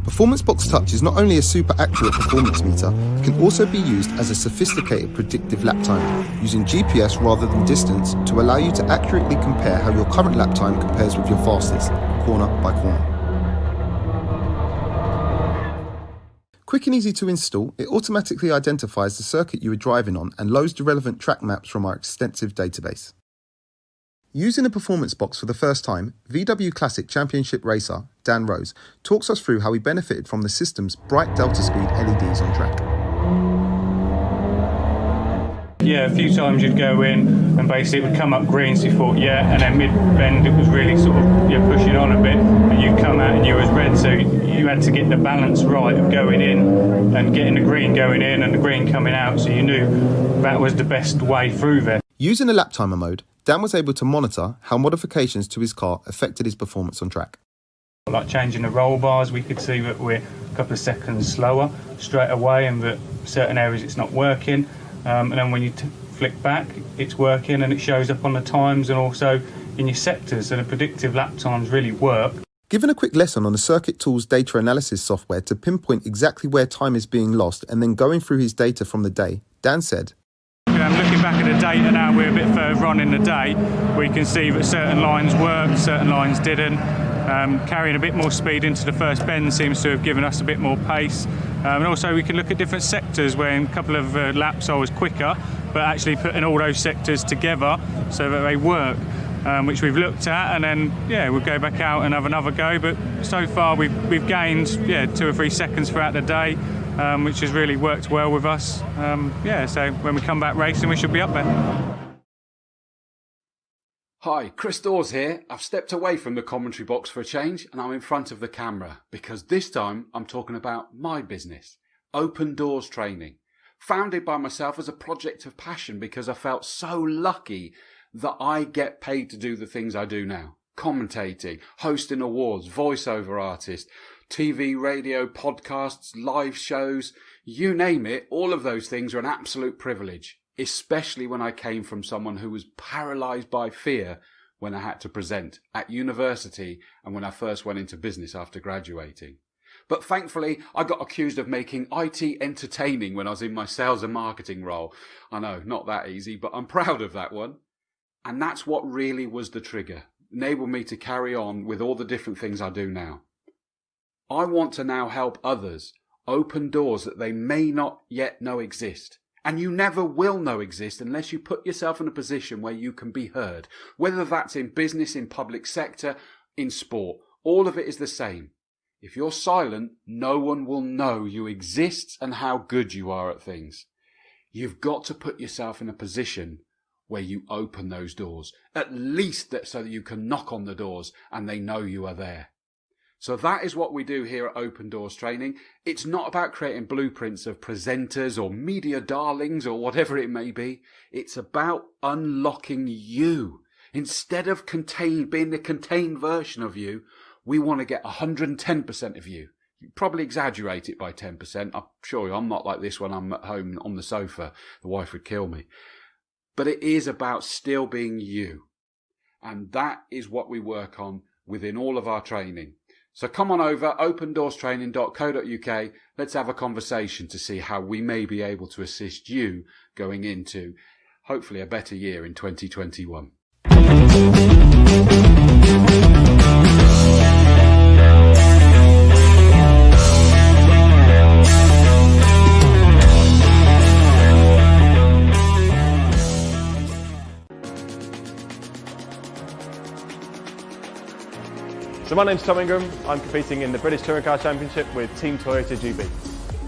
Performance Box Touch is not only a super accurate performance meter, it can also be used as a sophisticated predictive lap timer, using GPS rather than distance to allow you to accurately compare how your current lap time compares with your fastest, corner by corner. Quick and easy to install, it automatically identifies the circuit you are driving on and loads the relevant track maps from our extensive database. Using a performance box for the first time, VW Classic Championship racer Dan Rose talks us through how he benefited from the system's bright delta speed LEDs on track. Yeah, a few times you'd go in and basically it would come up green, so you thought, yeah, and then mid-bend it was really sort of pushing on a bit, and you'd come out and you was red, so you had to get the balance right of going in and getting the green going in and the green coming out, so you knew that was the best way through there. Using a lap timer mode, Dan was able to monitor how modifications to his car affected his performance on track. Like changing the roll bars, we could see that we're a couple of seconds slower straight away and that certain areas it's not working. And then when you flick back, it's working and it shows up on the times and also in your sectors. So the predictive lap times really work. Given a quick lesson on the Circuit Tools data analysis software to pinpoint exactly where time is being lost and then going through his data from the day, Dan said, Looking back at the data now, we're a bit further on in the day, we can see that certain lines worked, certain lines didn't. Carrying a bit more speed into the first bend seems to have given us a bit more pace. And also we can look at different sectors where in a couple of laps I was quicker, but actually putting all those sectors together so that they work, which we've looked at, and then we'll go back out and have another go. But so far we've gained 2 or 3 seconds throughout the day, which has really worked well with us. So when we come back racing, we should be up there. Hi, Chris Dawes here. I've stepped away from the commentary box for a change and I'm in front of the camera because this time I'm talking about my business, Open Doors Training. Founded by myself as a project of passion because I felt so lucky that I get paid to do the things I do now. Commentating, hosting awards, voiceover artist, TV, radio, podcasts, live shows, you name it, all of those things are an absolute privilege. Especially when I came from someone who was paralysed by fear when I had to present at university and when I first went into business after graduating. But thankfully, I got accused of making IT entertaining when I was in my sales and marketing role. I know, not that easy, but I'm proud of that one. And that's what really was the trigger, enabled me to carry on with all the different things I do now. I want to now help others open doors that they may not yet know exist. And you never will know exist unless you put yourself in a position where you can be heard, whether that's in business, in public sector, in sport, All of it is the same. If you're silent, no one will know you exist and how good you are at things. You've got to put yourself in a position where you open those doors, at least so that you can knock on the doors and they know you are there. So that is what we do here at Open Doors Training. It's not about creating blueprints of presenters or media darlings or whatever it may be. It's about unlocking you. Instead of being the contained version of you, we want to get 110% of you. You probably exaggerate it by 10%. I'm sure I'm not like this when I'm at home on the sofa. The wife would kill me. But it is about still being you. And that is what we work on within all of our training. So come on over, opendoorstraining.co.uk. Let's have a conversation to see how we may be able to assist you going into hopefully a better year in 2021. So my name's Tom Ingram. I'm competing in the British Touring Car Championship with Team Toyota GB.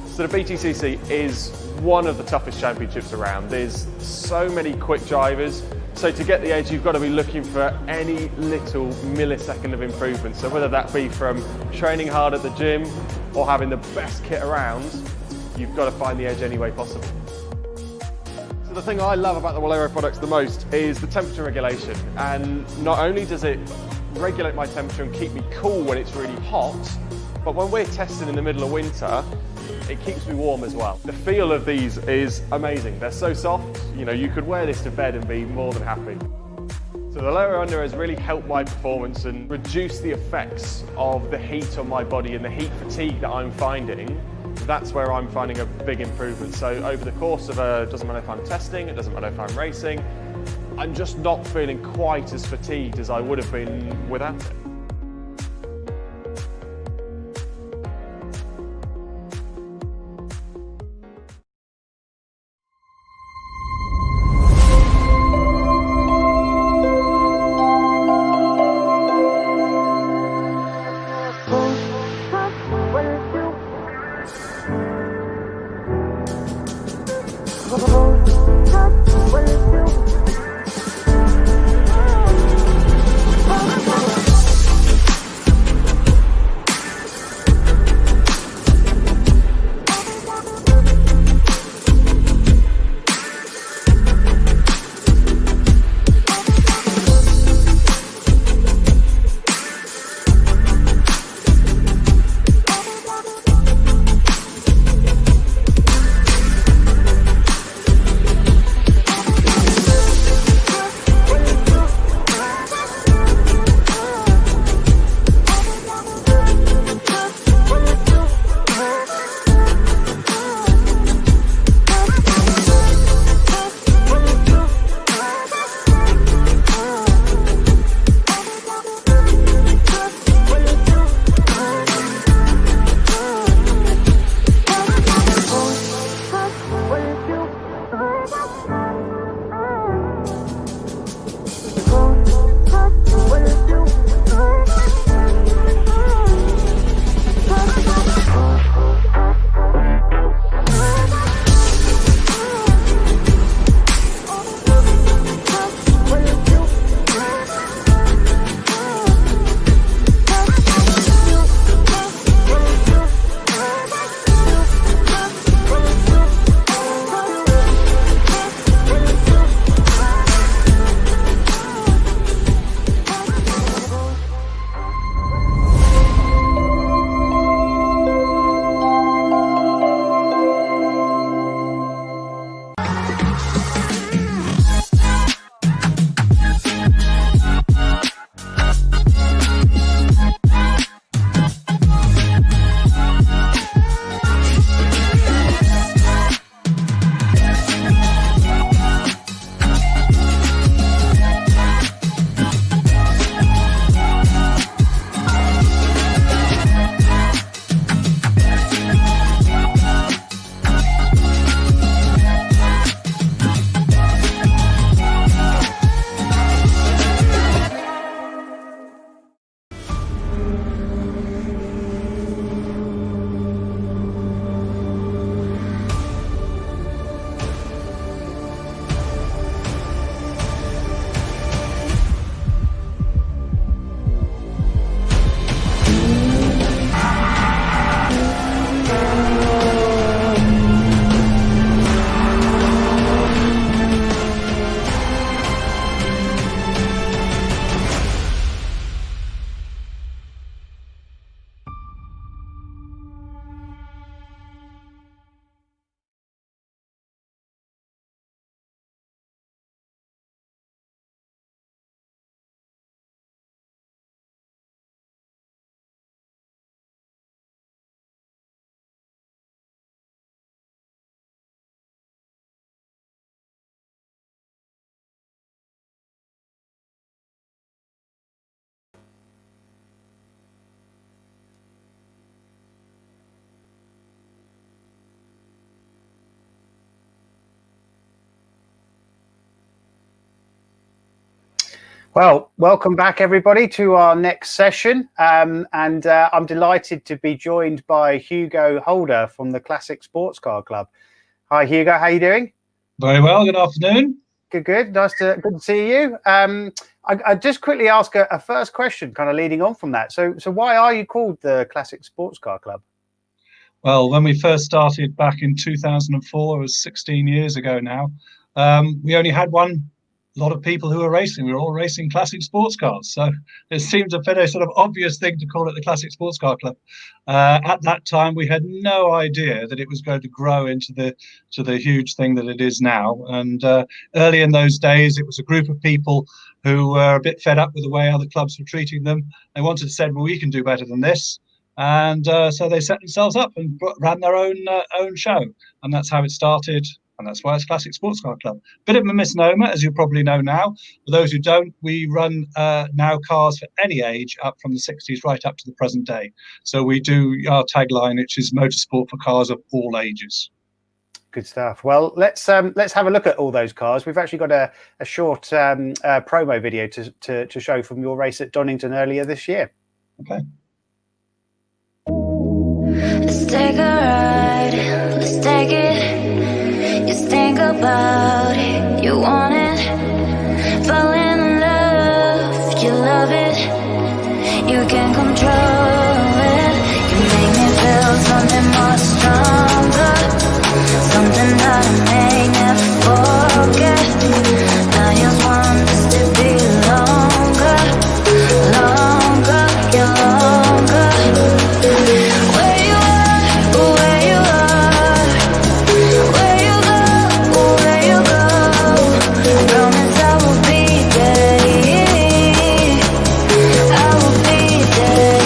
So the BTCC is one of the toughest championships around. There's so many quick drivers. So to get the edge, you've got to be looking for any little millisecond of improvement. So whether that be from training hard at the gym or having the best kit around, you've got to find the edge any way possible. So the thing I love about the Walero products the most is the temperature regulation. And not only does it regulate my temperature and keep me cool when it's really hot, but when we're testing in the middle of winter, it keeps me warm as well. The feel of these is amazing. They're so soft, you could wear this to bed and be more than happy. So the lower under has really helped my performance and reduce the effects of the heat on my body and the heat fatigue that I'm finding. That's where I'm finding a big improvement. So over the course of doesn't matter if I'm testing, it doesn't matter if I'm racing, I'm just not feeling quite as fatigued as I would have been without it. Well, welcome back, everybody, to our next session. I'm delighted to be joined by Hugo Holder from the Classic Sports Car Club. Hi, Hugo. How are you doing? Very well. Good afternoon. Good. Good to see you. I just quickly ask a first question, kind of leading on from that. So why are you called the Classic Sports Car Club? Well, when we first started back in 2004, it was 16 years ago now, we only had one lot of people who were racing. We were all racing classic sports cars. So it seemed a very sort of obvious thing to call it the Classic Sports Car Club. At that time, we had no idea that it was going to grow into the huge thing that it is now. And early in those days, it was a group of people who were a bit fed up with the way other clubs were treating them. They wanted to say, well, we can do better than this. And so they set themselves up and ran their own show. And that's how it started. And that's why it's Classic Sports Car Club. Bit of a misnomer, as you probably know now. For those who don't, we run now cars for any age, up from the 60s right up to the present day. So we do our tagline, which is motorsport for cars of all ages. Good stuff. Well, let's have a look at all those cars. We've actually got a short promo video to show from your race at Donington earlier this year. Okay. Let's take a ride. Let's take it. Just think about it, you want it. Fall in love, you love it. You can control it. You make me feel something much stronger, something that I may never forget. I just want this to be longer, longer, yeah, longer. Where you are, where you are, where you go, where you go. I promise I will be there. I will be there.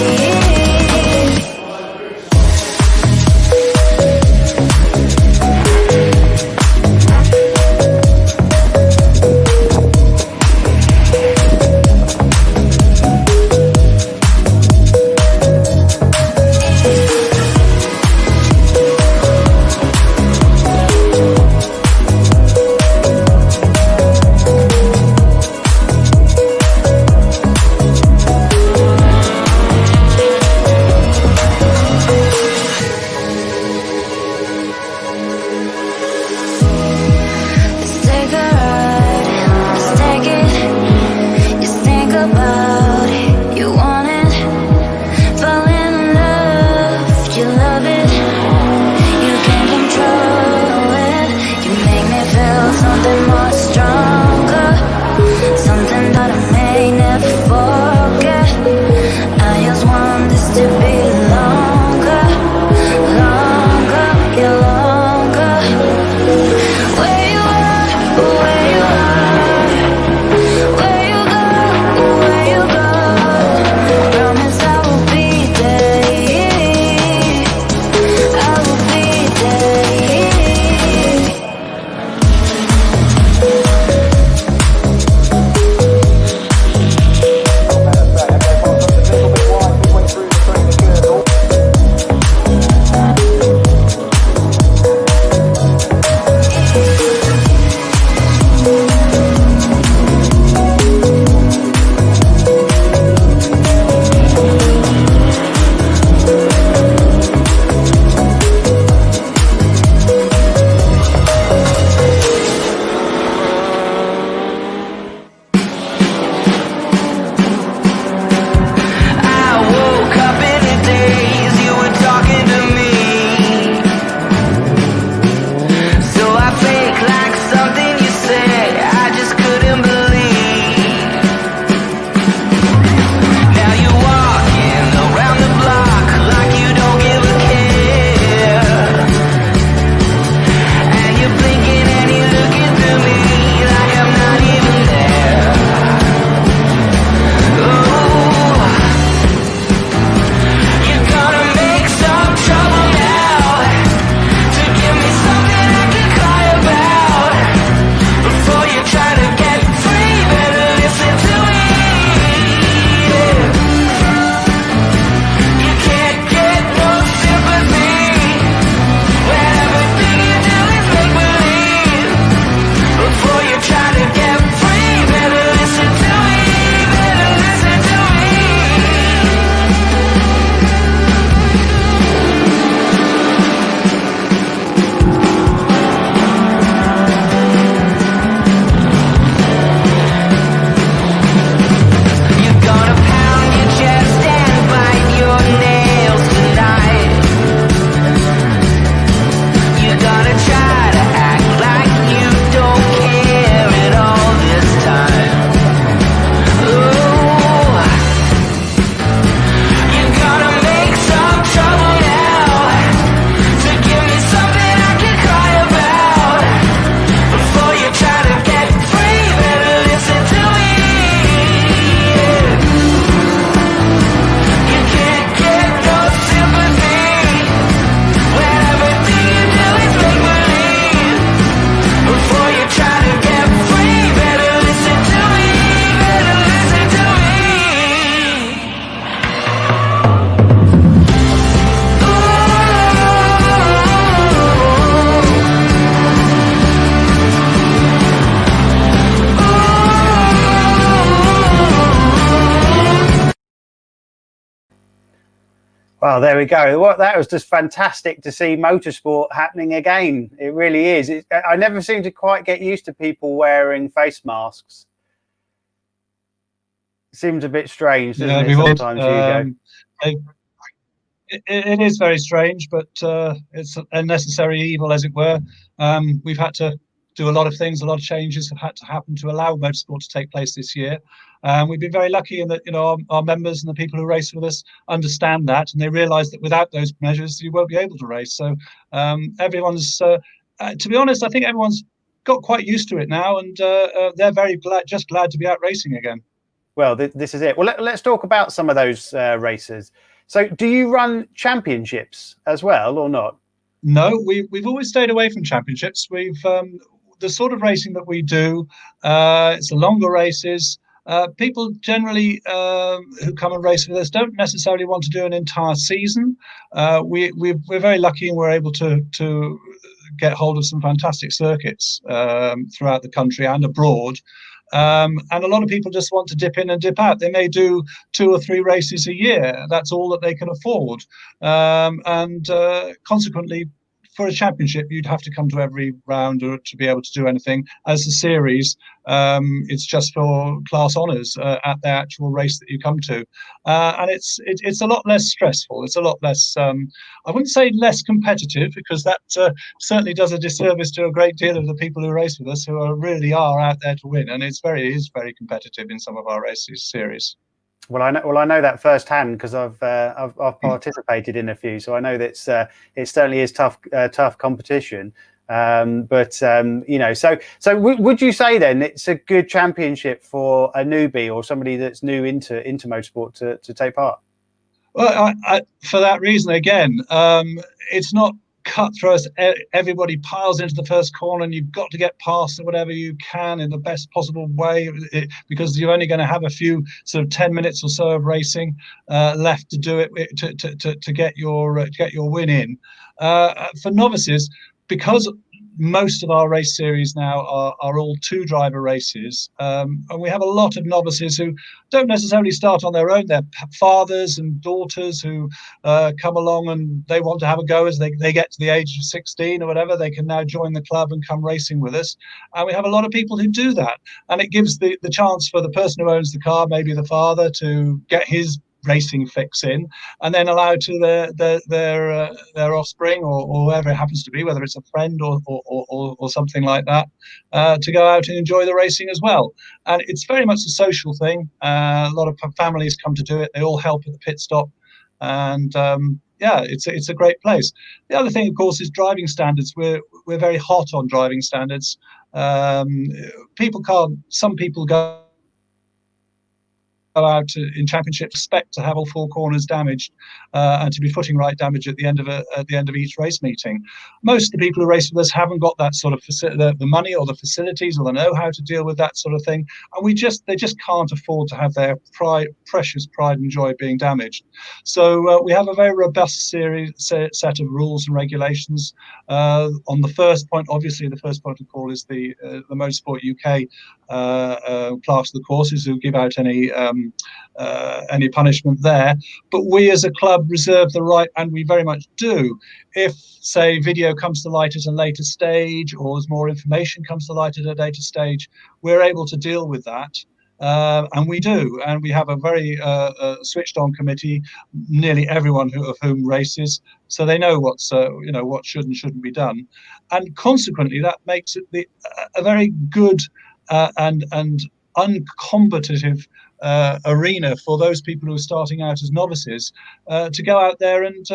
Well, there we go. That was just fantastic to see motorsport happening again. It really is. I never seem to quite get used to people wearing face masks. It seems a bit strange, doesn't it, sometimes, Hugo? It is very strange, but it's a necessary evil, as it were. We've had to do a lot of things. A lot of changes have had to happen to allow motorsport to take place this year. We've been very lucky in that, you know, our members and the people who race with us understand that, and they realise that without those measures, you won't be able to race. So everyone's, to be honest, I think everyone's got quite used to it now, and they're very glad to be out racing again. Well, this is it. Well, let's talk about some of those races. So do you run championships as well or not? No, we've always stayed away from championships. We've the sort of racing that we do, it's the longer races. People generally who come and race with us don't necessarily want to do an entire season. We're very lucky and we're able to get hold of some fantastic circuits throughout the country and abroad. And a lot of people just want to dip in and dip out. They may do 2 or 3 races a year. That's all that they can afford. And consequently, for a championship, you'd have to come to every round to be able to do anything. As a series, it's just for class honours at the actual race that you come to, and it's a lot less stressful. It's a lot less. I wouldn't say less competitive, because that certainly does a disservice to a great deal of the people who race with us, who really are out there to win, and it is very competitive in some of our races series. Well, I know that firsthand, because I've participated in a few, so I know that it certainly is tough competition. But you know, so would you say then it's a good championship for a newbie or somebody that's new into motorsport to take part? Well, for that reason again, it's not cutthroat. Everybody piles into the first corner, and you've got to get past whatever you can in the best possible way, because you're only going to have a few sort of 10 minutes or so of racing left to do it to get your win in. For novices, because most of our race series now are all 2-driver races, and we have a lot of novices who don't necessarily start on their own. They're fathers and daughters who come along, and they want to have a go as they get to the age of 16 or whatever. They can now join the club and come racing with us, and we have a lot of people who do that, and it gives the chance for the person who owns the car, maybe the father, to get his racing fix in, and then allow to their offspring or whoever it happens to be, whether it's a friend or something like that, to go out and enjoy the racing as well. And it's very much a social thing. A lot of families come to do it. They all help at the pit stop, and yeah, it's a great place. The other thing, of course, is driving standards. We're very hot on driving standards. Some people go out in championship expect to have all 4 corners damaged and to be footing right damage at the end of each race meeting. Most of the people who race with us haven't got that sort of the money or the facilities or the know-how to deal with that sort of thing, and they just can't afford to have their precious pride and joy being damaged. So we have a very robust set of rules and regulations. On the first point, obviously, the first point of call is the Motorsport UK clerks of the courses, who give out any punishment there. But we as a club reserve the right, and we very much do, if, say, video comes to light at a later stage, or as more information comes to light at a later stage, we're able to deal with that. And we do, and we have a very switched on committee, nearly everyone of whom races, so they know what should and shouldn't be done, and consequently that makes it a very good and uncombative arena for those people who are starting out as novices to go out there and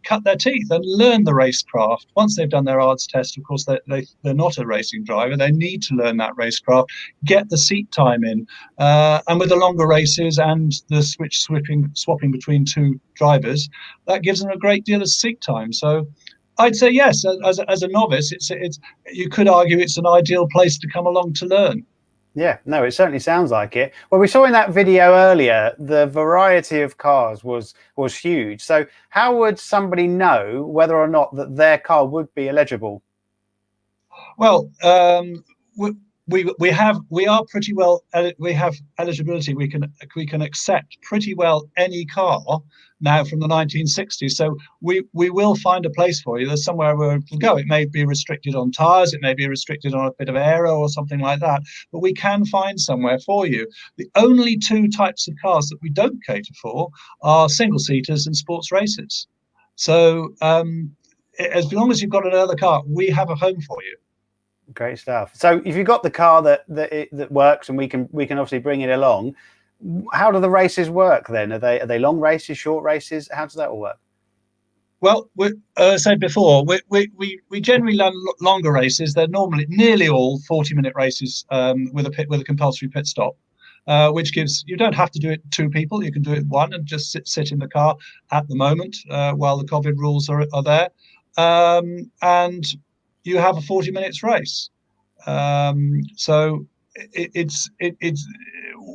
cut their teeth and learn the racecraft. Once they've done their ARDS test, of course, they're not a racing driver. They need to learn that racecraft, get the seat time in, and with the longer races and the swapping between 2 drivers, that gives them a great deal of seat time. So I'd say yes, as a novice, it's you could argue it's an ideal place to come along to learn. Yeah, no, it certainly sounds like it. Well, we saw in that video earlier, the variety of cars was huge. So how would somebody know whether or not that their car would be eligible? Well, we are pretty well. We have eligibility. We can accept pretty well any car now from the 1960s. So we will find a place for you. There's somewhere where it can go. It may be restricted on tyres. It may be restricted on a bit of aero or something like that. But we can find somewhere for you. The only two types of cars that we don't cater for are single seaters and sports races. So as long as you've got another car, we have a home for you. Great stuff. So if you've got the car that works, and we can obviously bring it along, how do the races work then? Are they long races, short races? How does that all work? Well, as I said before, we generally run longer races. They're normally nearly all 40-minute races with a compulsory pit stop, which gives, you don't have to do it two people. You can do it one and just sit in the car at the moment while the COVID rules are there, and you have a 40 minutes race. So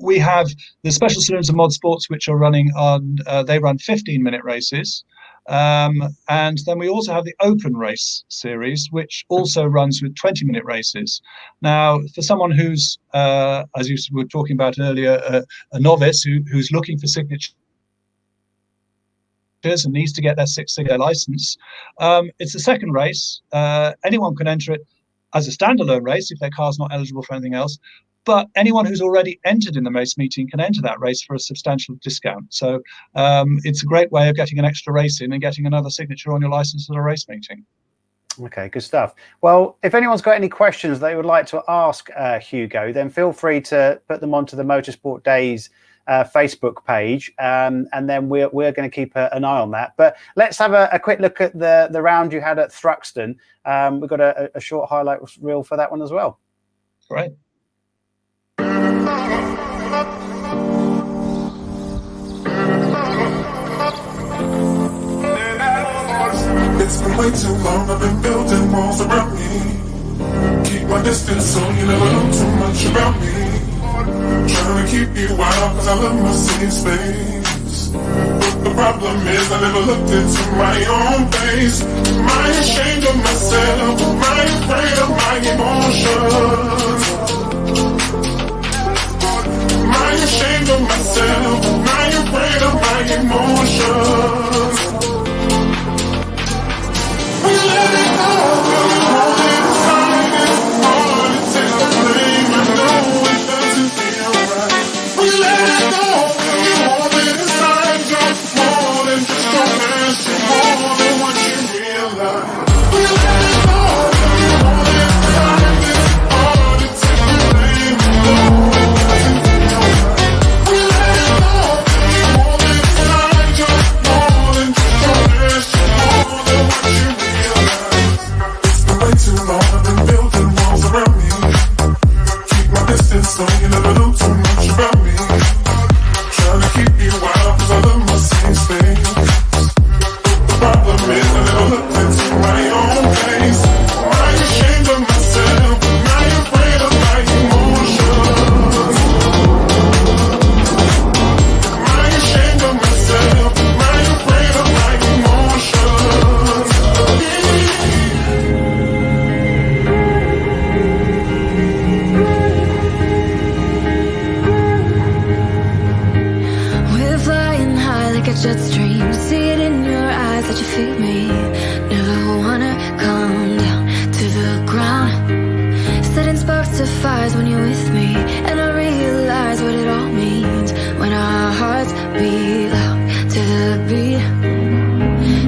we have the Special Saloons and Mod Sports, which are running on, they run 15-minute races. And then we also have the Open Race series, which also runs with 20-minute races. Now, for someone who's, as you were talking about earlier, a novice who's looking for signatures and needs to get their Six-Figure license, it's the second race. Anyone can enter it as a standalone race if their car's not eligible for anything else. But anyone who's already entered in the race meeting can enter that race for a substantial discount. So it's a great way of getting an extra race in and getting another signature on your license at a race meeting. Okay, good stuff. Well, if anyone's got any questions they would like to ask Hugo, then feel free to put them onto the Motorsport Days Facebook page, and then we're going to keep an eye on that. But let's have a quick look at the round you had at Thruxton. We've got a short highlight reel for that one as well. Right. It's been way too long, I've been building walls around me. Keep my distance so you never know too much about me. Trying to keep you out cause I love my safe space. But the problem is I never looked into my own face. Am I ashamed of myself? Am I afraid of my emotions? Am I ashamed of myself? Am I afraid of my emotions? We let it go, but we hold it inside. It's hard to take the blame. I know it doesn't feel right. We let it go, but we hold it inside. You're more than just your past. You're more than what you realize. We let it go, but we hold it inside. It's hard to take the blame. I know it doesn't feel right. We let it go, but we hold it inside. You're more than just your past. You're more than what you realize. Way too long, I've been building walls around me. Keep my distance so you never know too much about me. Trying to keep you out cause I love my safe space. The problem is I never looked into my own face. Am I ashamed of myself? Am I afraid of my emotions? Am I ashamed of myself? Am I afraid of my emotions? A jet stream, see it in your eyes that you feed me. Never wanna come down to the ground. Setting sparks to fires when you're with me, and I realize what it all means when our hearts beat loud to the beat.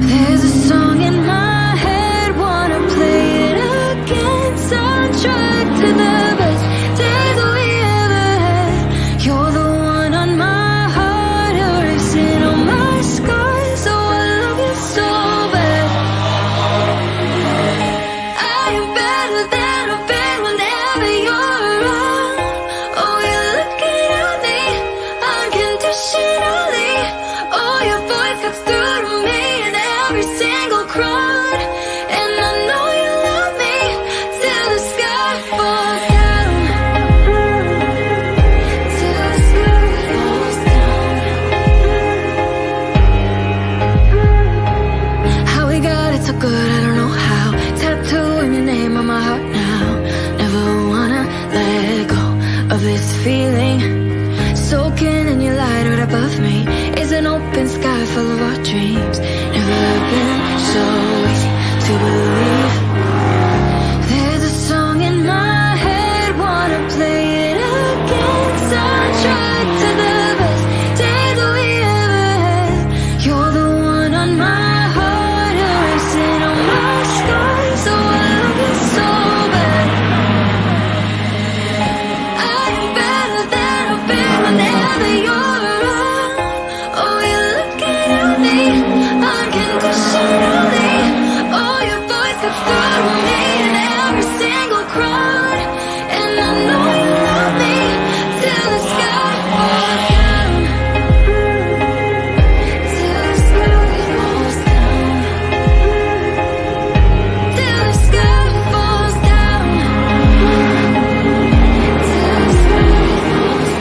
There's a song in my head, wanna play it again. Soundtrack to the best days we ever had. You're the one on my heart, erasing all my scars. Oh, I love you so bad. above me is an open sky full of our dreams. Never been so easy to believe. There's a song in my head, wanna play it again. Soundtrack to the best days that we ever had. You're the one on my heart, erasing all my scars. So I love you so bad. I am better than I've been whenever you're around. Oh, you're looking at me unconditionally. Oh, your voice comes through to me in every single crowd. And I know you love me till the sky falls down. Till the sky falls down. Till the sky falls down. Till the sky falls down.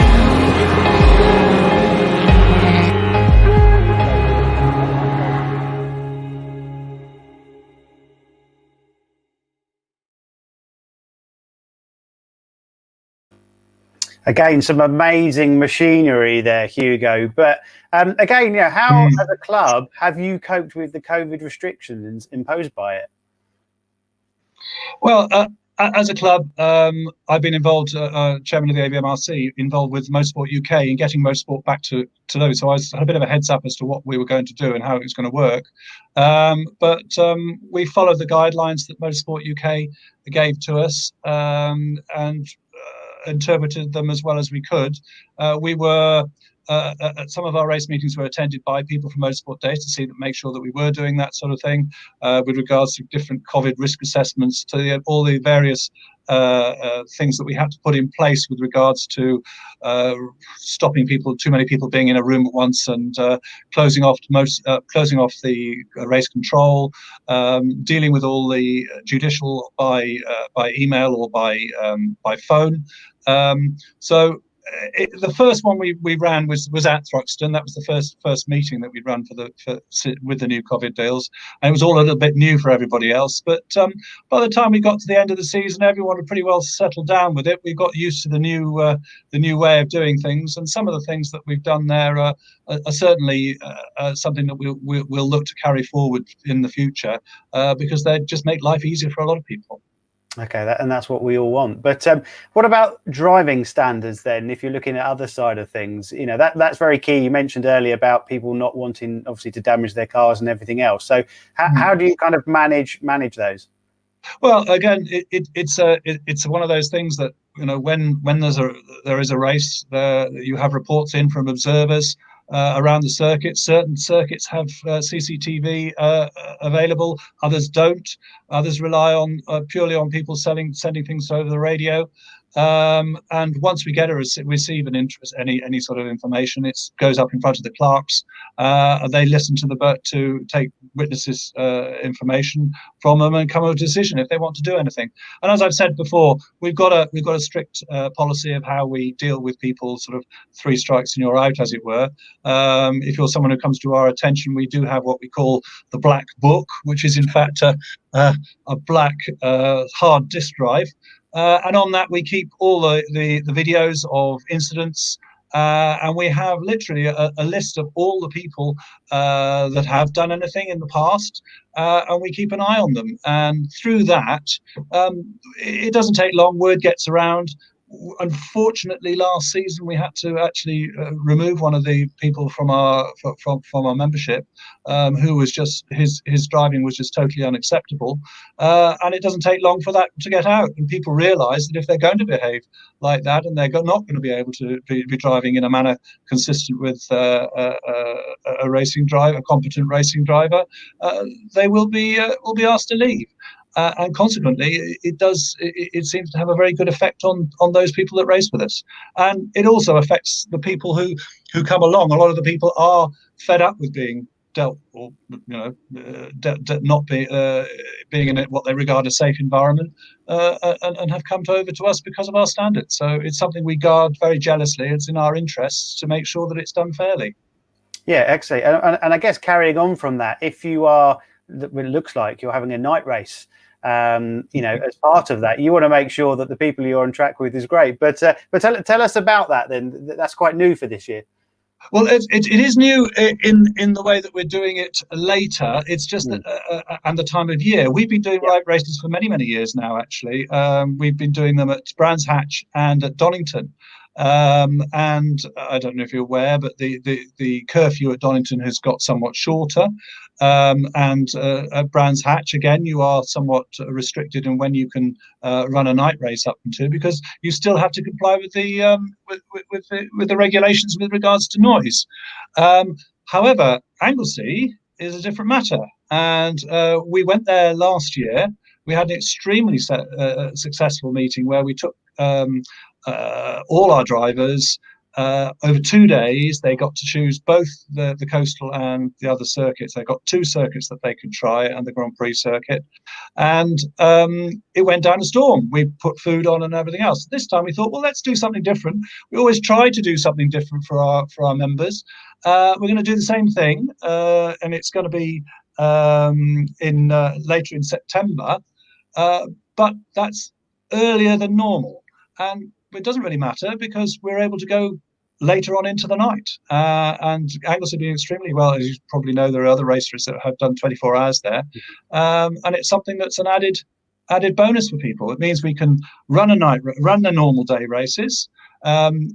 Again, some amazing machinery there, Hugo. But again, yeah, how as a club have you coped with the COVID restrictions imposed by it? Well, as a club, I've been involved, chairman of the AVMRC, involved with Motorsport UK in getting motorsport back to those. So I had a bit of a heads up as to what we were going to do and how it was going to work. But we followed the guidelines that Motorsport UK gave to us and interpreted them as well as we could. We were at some of our race meetings were attended by people from Motorsport Days to make sure that we were doing that sort of thing with regards to different COVID risk assessments, to all the various things that we had to put in place with regards to stopping too many people being in a room at once, and closing off the race control, dealing with all the judicial by email or by phone. The first one we ran was at Thruxton. That was the first meeting that we'd run with the new COVID deals, and it was all a little bit new for everybody else. But by the time we got to the end of the season, everyone had pretty well settled down with it. We got used to the new way of doing things, and some of the things that we've done there are certainly something that we'll look to carry forward in the future because they just make life easier for a lot of people. Okay, and that's what we all want. But what about driving standards then? If you're looking at other side of things, you know, that's very key. You mentioned earlier about people not wanting, obviously, to damage their cars and everything else. So how do you kind of manage those? Well, again, it's one of those things that, you know, when there is a race, you have reports in from observers around the circuit. Certain circuits have CCTV available, others don't. Others rely on purely on people sending things over the radio. And once we receive an interest, any sort of information, it goes up in front of the clerks. They listen to take witnesses' information from them and come to a decision if they want to do anything. And as I've said before, we've got a strict policy of how we deal with people, sort of 3 strikes and you're out, as it were. If you're someone who comes to our attention, we do have what we call the black book, which is in fact a black hard disk drive. And on that, we keep all the videos of incidents, and we have literally a list of all the people that have done anything in the past, and we keep an eye on them. And through that, it doesn't take long. Word gets around. Unfortunately, last season we had to actually remove one of the people from our membership, who was just his driving was just totally unacceptable, and it doesn't take long for that to get out, and people realise that if they're going to behave like that and they're not going to be able to be driving in a manner consistent with a competent racing driver, they will be asked to leave. And consequently, it seems to have a very good effect on those people that race with us, and it also affects the people who come along. A lot of the people are fed up with being dealt, or not being in what they regard as safe environment, and have come over to us because of our standards. So it's something we guard very jealously. It's in our interests to make sure that it's done fairly. Yeah, excellent. And I guess carrying on from that, if you are, it looks like you're having a night race, as part of that, you want to make sure that the people you're on track with is great. But tell us about that then. That's quite new for this year. Well, it is new in the way that we're doing it later. It's just that, and the time of year. We've been doing light races for many, many years now, actually. We've been doing them at Brands Hatch and at Donington. And I don't know if you're aware, but the curfew at Donington has got somewhat shorter. And at Brands Hatch, again, you are somewhat restricted in when you can run a night race up into, because you still have to comply with the regulations with regards to noise. However, Anglesey is a different matter, and we went there last year. We had an extremely successful meeting where we took all our drivers. Over 2 days, they got to choose both the coastal and the other circuits. They got 2 circuits that they could try and the Grand Prix circuit. And it went down a storm. We put food on and everything else. This time we thought, well, let's do something different. We always try to do something different for our members. We're going to do the same thing, and it's going to be later in September, but that's earlier than normal. And it doesn't really matter because we're able to go later on into the night. And Anglesey are doing extremely well. As you probably know, there are other racers that have done 24 hours there. And it's something that's an added bonus for people. It means we can run the normal day races,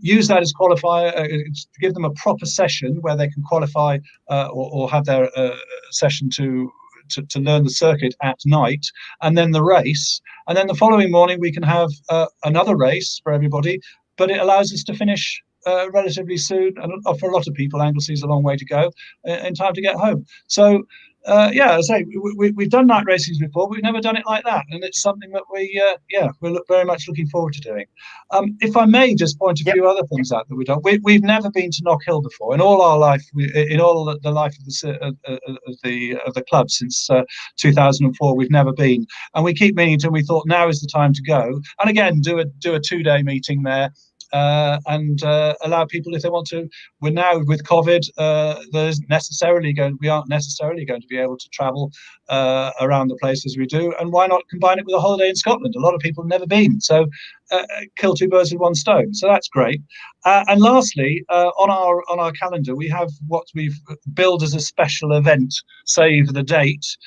use that as qualifier, to give them a proper session where they can qualify or have their session to learn the circuit at night, and then the race, and then the following morning we can have another race for everybody, but it allows us to finish relatively soon, and for a lot of people Anglesey is a long way to go in time to get home. So as I say, we've done night races before, but we've never done it like that, and it's something that we're very much looking forward to doing. If I may just point a few other things out that we've done. We've never been to Knock Hill before in all our life, in all the life of the club since 2004. We've never been, and we keep meaning to. And we thought now is the time to go, and again do a 2-day meeting there. And allow people, if they want to. We're now with COVID, we aren't necessarily going to be able to travel around the places we do, and why not combine it with a holiday in Scotland? A lot of people have never been, so kill 2 birds with 1 stone. So that's great. And lastly, on our calendar, we have what we've billed as a special event. Save the date.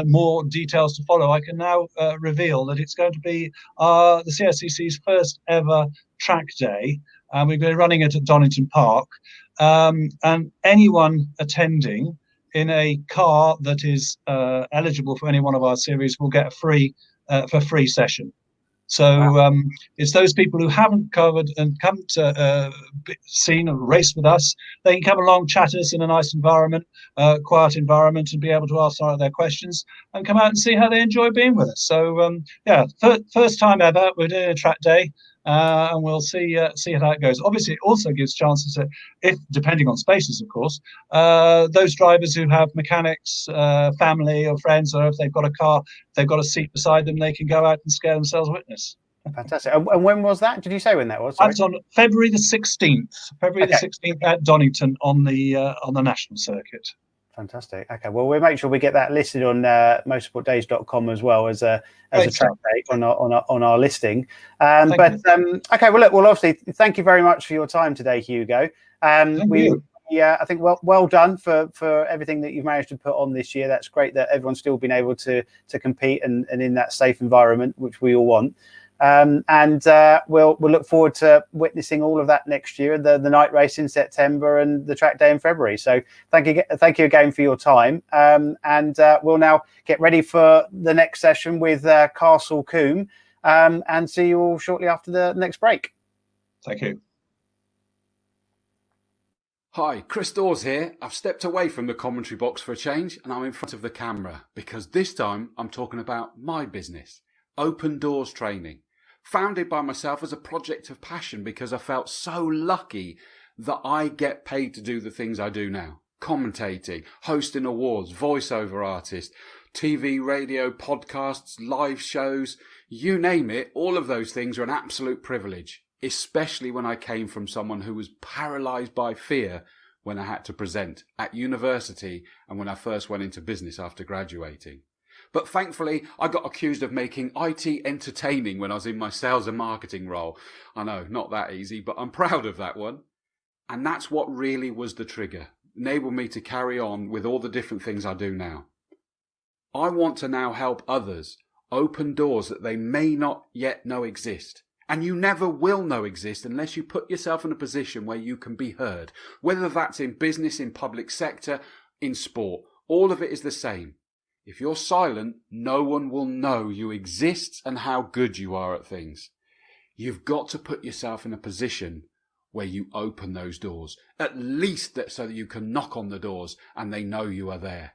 More details to follow. I can now reveal that it's going to be the CSCC's first ever track day, and we've been running it at Donington Park, and anyone attending in a car that is eligible for any one of our series will get a free session. So it's those people who haven't covered and come to seen a race with us. They can come along, chat us in a nice environment, quiet environment, and be able to ask their questions and come out and see how they enjoy being with us. So first time ever, we're doing a track day. And we'll see how that goes. Obviously, it also gives chances that, if depending on spaces, of course, those drivers who have mechanics, family or friends, or if they've got a car, they've got a seat beside them, they can go out and scare themselves witness. Fantastic. And when was that? Did you say when that was? That's on February the 16th. February the 16th at Donington on the national circuit. Fantastic. Okay, well, we'll make sure we get that listed on motorsportdays.com as well as a track date on our listing. Okay, well, look, well, obviously, thank you very much for your time today, Hugo. I think well done for everything that you've managed to put on this year. That's great that everyone's still been able to compete and in that safe environment, which we all want. We'll look forward to witnessing all of that next year, the night race in September and the track day in February. So thank you again for your time. We'll now get ready for the next session with Castle Combe, and see you all shortly after the next break. Thank you. Hi, Chris Dawes here. I've stepped away from the commentary box for a change, and I'm in front of the camera because this time I'm talking about my business, Open Doors Training. Founded by myself as a project of passion because I felt so lucky that I get paid to do the things I do now. Commentating, hosting awards, voiceover artist, TV, radio, podcasts, live shows, you name it, all of those things are an absolute privilege, especially when I came from someone who was paralysed by fear when I had to present at university and when I first went into business after graduating. But thankfully, I got accused of making IT entertaining when I was in my sales and marketing role. I know, not that easy, but I'm proud of that one. And that's what really was the trigger, enabled me to carry on with all the different things I do now. I want to now help others open doors that they may not yet know exist. And you never will know exist unless you put yourself in a position where you can be heard. Whether that's in business, in public sector, in sport, all of it is the same. If you're silent, no one will know you exist and how good you are at things. You've got to put yourself in a position where you open those doors, at least so that you can knock on the doors and they know you are there.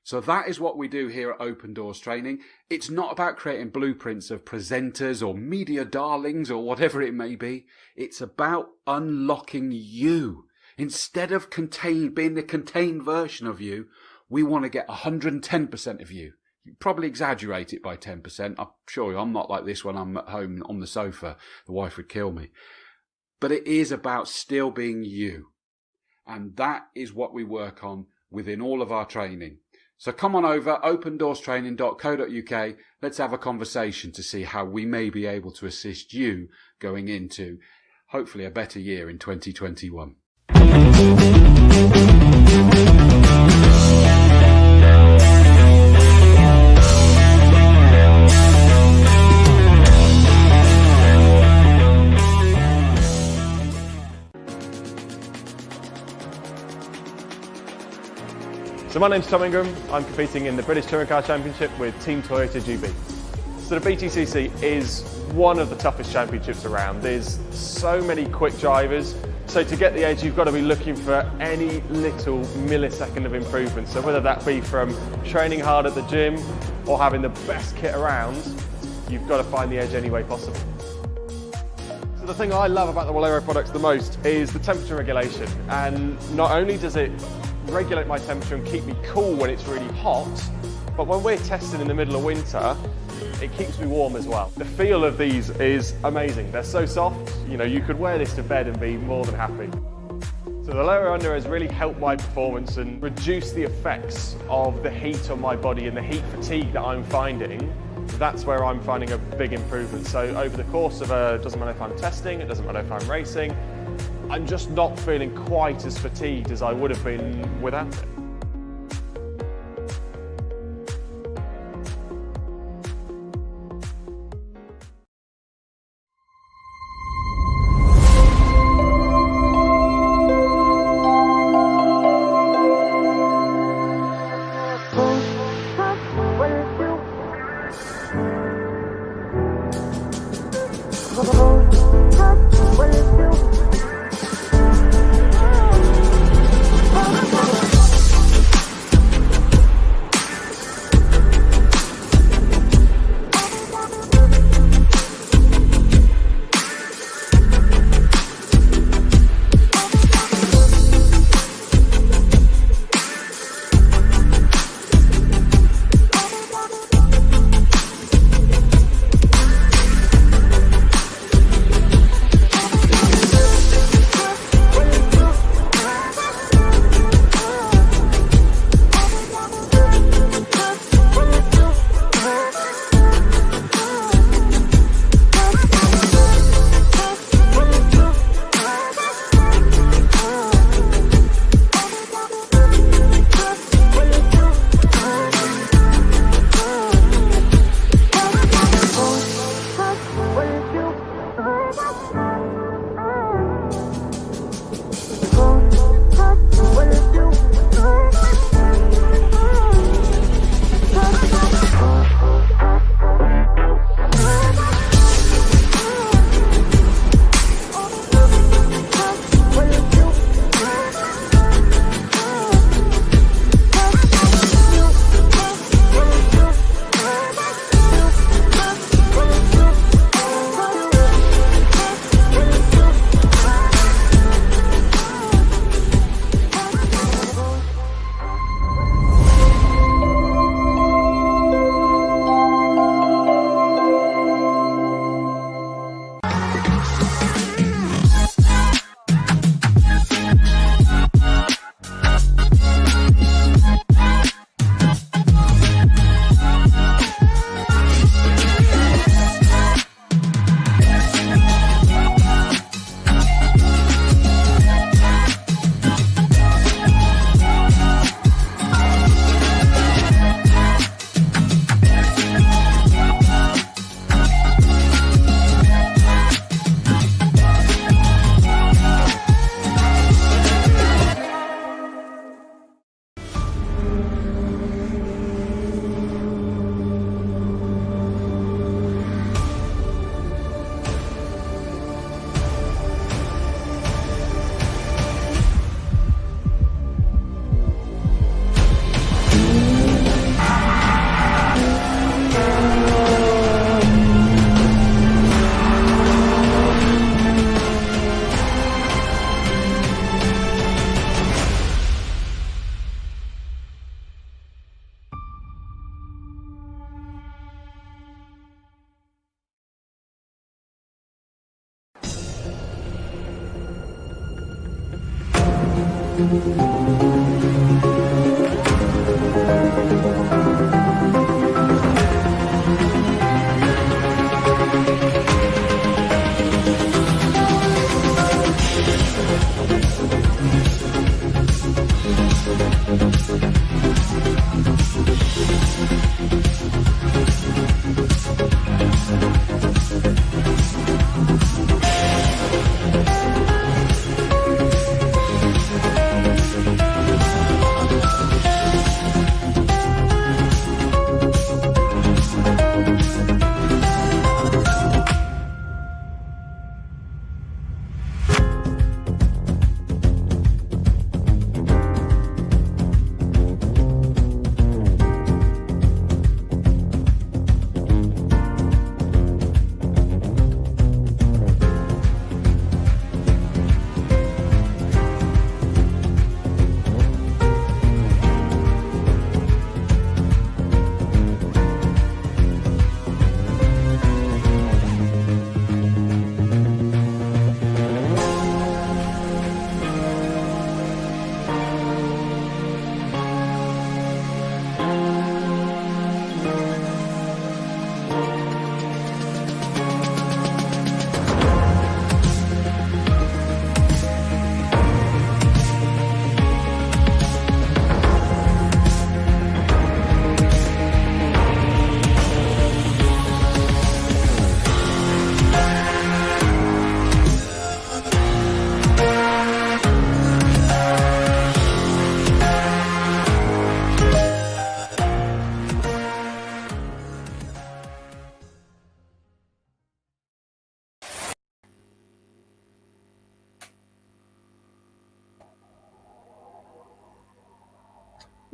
So that is what we do here at Open Doors Training. It's not about creating blueprints of presenters or media darlings or whatever it may be. It's about unlocking you. Instead of being the contained version of you, we want to get 110% of you. You probably exaggerate it by 10%. I'm sure I'm not like this when I'm at home on the sofa. The wife would kill me. But it is about still being you. And that is what we work on within all of our training. So come on over, opendoorstraining.co.uk. Let's have a conversation to see how we may be able to assist you going into, hopefully, a better year in 2021. So my name's Tom Ingram. I'm competing in the British Touring Car Championship with Team Toyota GB. So the BTCC is one of the toughest championships around. There's so many quick drivers. So to get the edge, you've got to be looking for any little millisecond of improvement. So whether that be from training hard at the gym or having the best kit around, you've got to find the edge any way possible. So the thing I love about the Walero products the most is the temperature regulation. And not only does it regulate my temperature and keep me cool when it's really hot, but when we're testing in the middle of winter, it keeps me warm as well. The feel of these is amazing. They're so soft, you know, you could wear this to bed and be more than happy. So the lower under has really helped my performance and reduce the effects of the heat on my body and the heat fatigue that I'm finding. That's where I'm finding a big improvement. So over the course of it doesn't matter if I'm testing, it doesn't matter if I'm racing, I'm just not feeling quite as fatigued as I would have been without it.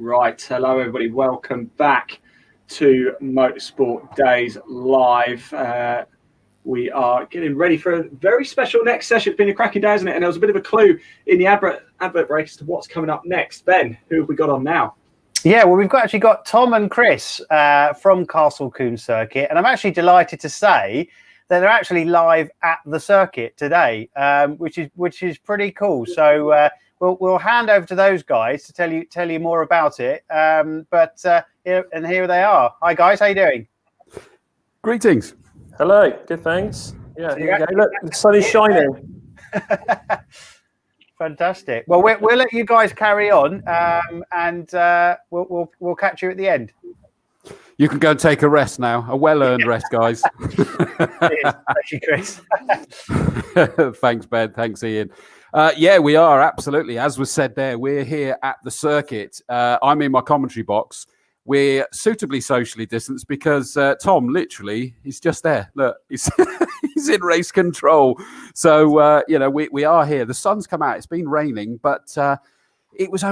Right, hello everybody, welcome back to Motorsport Days Live. We are getting ready for a very special next session. It's been a cracking day, hasn't it? And there was a bit of a clue in the advert break as to what's coming up next. Ben, who have we got on now? Yeah, well, we've actually got Tom and Chris from Castle Combe Circuit, and I'm actually delighted to say that they're actually live at the circuit today, which is pretty cool. So we'll hand over to those guys to tell you more about it. And here they are. Hi guys, how you doing? Greetings. Hello, good, thanks. Yeah, here we go. Look, the sun is shining. Fantastic. Well, we'll let you guys carry on, and we'll catch you at the end. You can go and take a rest now, a well-earned rest, guys. Thank you, Chris. Thanks, Ben. Thanks, Ian. Yeah, we are, absolutely. As was said there, we're here at the circuit. I'm in my commentary box. We're suitably socially distanced because Tom, literally, he's just there. Look, he's in race control. So, we are here. The sun's come out. It's been raining, but it was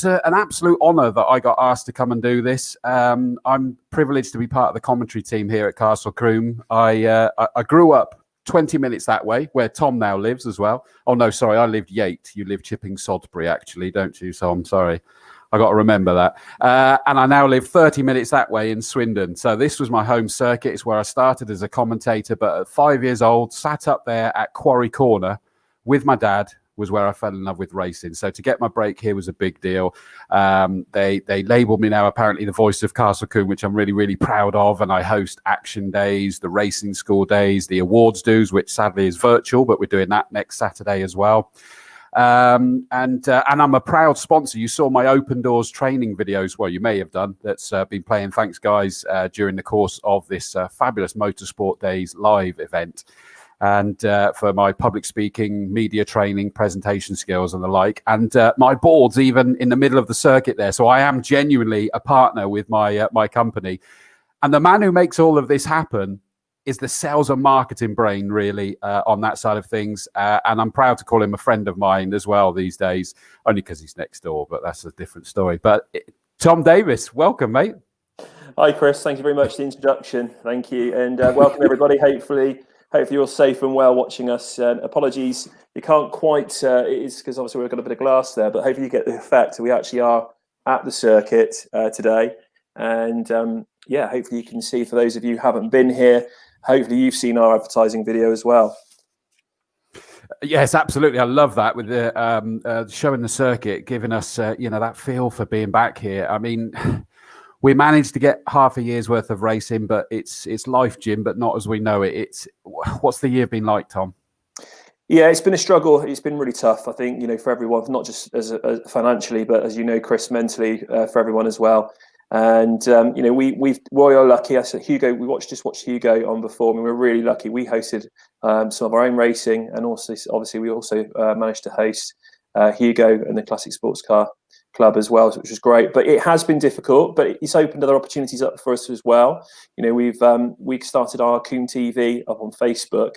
an absolute honour that I got asked to come and do this. I'm privileged to be part of the commentary team here at Castle Combe. I grew up 20 minutes that way, where Tom now lives as well. Oh, no, sorry, I lived Yate. You live Chipping Sodbury, actually, don't you? So I'm sorry. I got to remember that. And I now live 30 minutes that way in Swindon. So this was my home circuit. It's where I started as a commentator, but at 5 years old, sat up there at Quarry Corner with my dad, was where I fell in love with racing. So to get my break here was a big deal. They labelled me now apparently the voice of Castle Combe, which I'm really, really proud of. And I host action days, the racing school days, the awards dues, which sadly is virtual, but we're doing that next Saturday as well. And I'm a proud sponsor. You saw my Open Doors training videos. Well, you may have done. That's been playing. Thanks, guys, during the course of this fabulous Motorsport Days live event. And for my public speaking, media training, presentation skills and the like. And my board's even in the middle of the circuit there. So I am genuinely a partner with my company. And the man who makes all of this happen is the sales and marketing brain, really, on that side of things. And I'm proud to call him a friend of mine as well these days, only because he's next door, but that's a different story. But Tom Davis, welcome, mate. Hi, Chris. Thank you very much for the introduction. Thank you. And welcome, everybody. Hopefully you're safe and well watching us. Apologies, you can't quite, it is because obviously we've got a bit of glass there, but hopefully you get the effect. We actually are at the circuit today. And hopefully you can see, for those of you who haven't been here, hopefully you've seen our advertising video as well. Yes, absolutely. I love that with the showing the circuit, giving us that feel for being back here. I mean, we managed to get half a year's worth of racing, but it's life, Jim, but not as we know it. What's the year been like, Tom? Yeah, it's been a struggle. It's been really tough, I think, for everyone, not just as financially, but as Chris, mentally, for everyone as well. And we are lucky. I said Hugo. We just watched Hugo on before, and we were really lucky. We hosted some of our own racing, and also obviously we also managed to host Hugo and the Classic Sports Car Club as well, which was great. But it has been difficult, but it's opened other opportunities up for us as well. We started our Coombe TV up on Facebook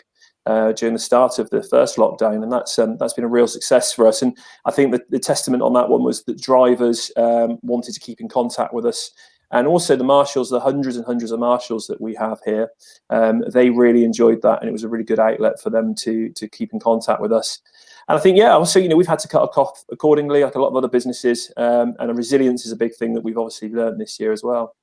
during the start of the first lockdown, and that's been a real success for us. And I think that the testament on that one was that drivers wanted to keep in contact with us, and also the marshals, the hundreds and hundreds of marshals that we have here, they really enjoyed that, and it was a really good outlet for them to keep in contact with us. And I think, also, we've had to cut our cost accordingly, like a lot of other businesses, and resilience is a big thing that we've obviously learned this year as well.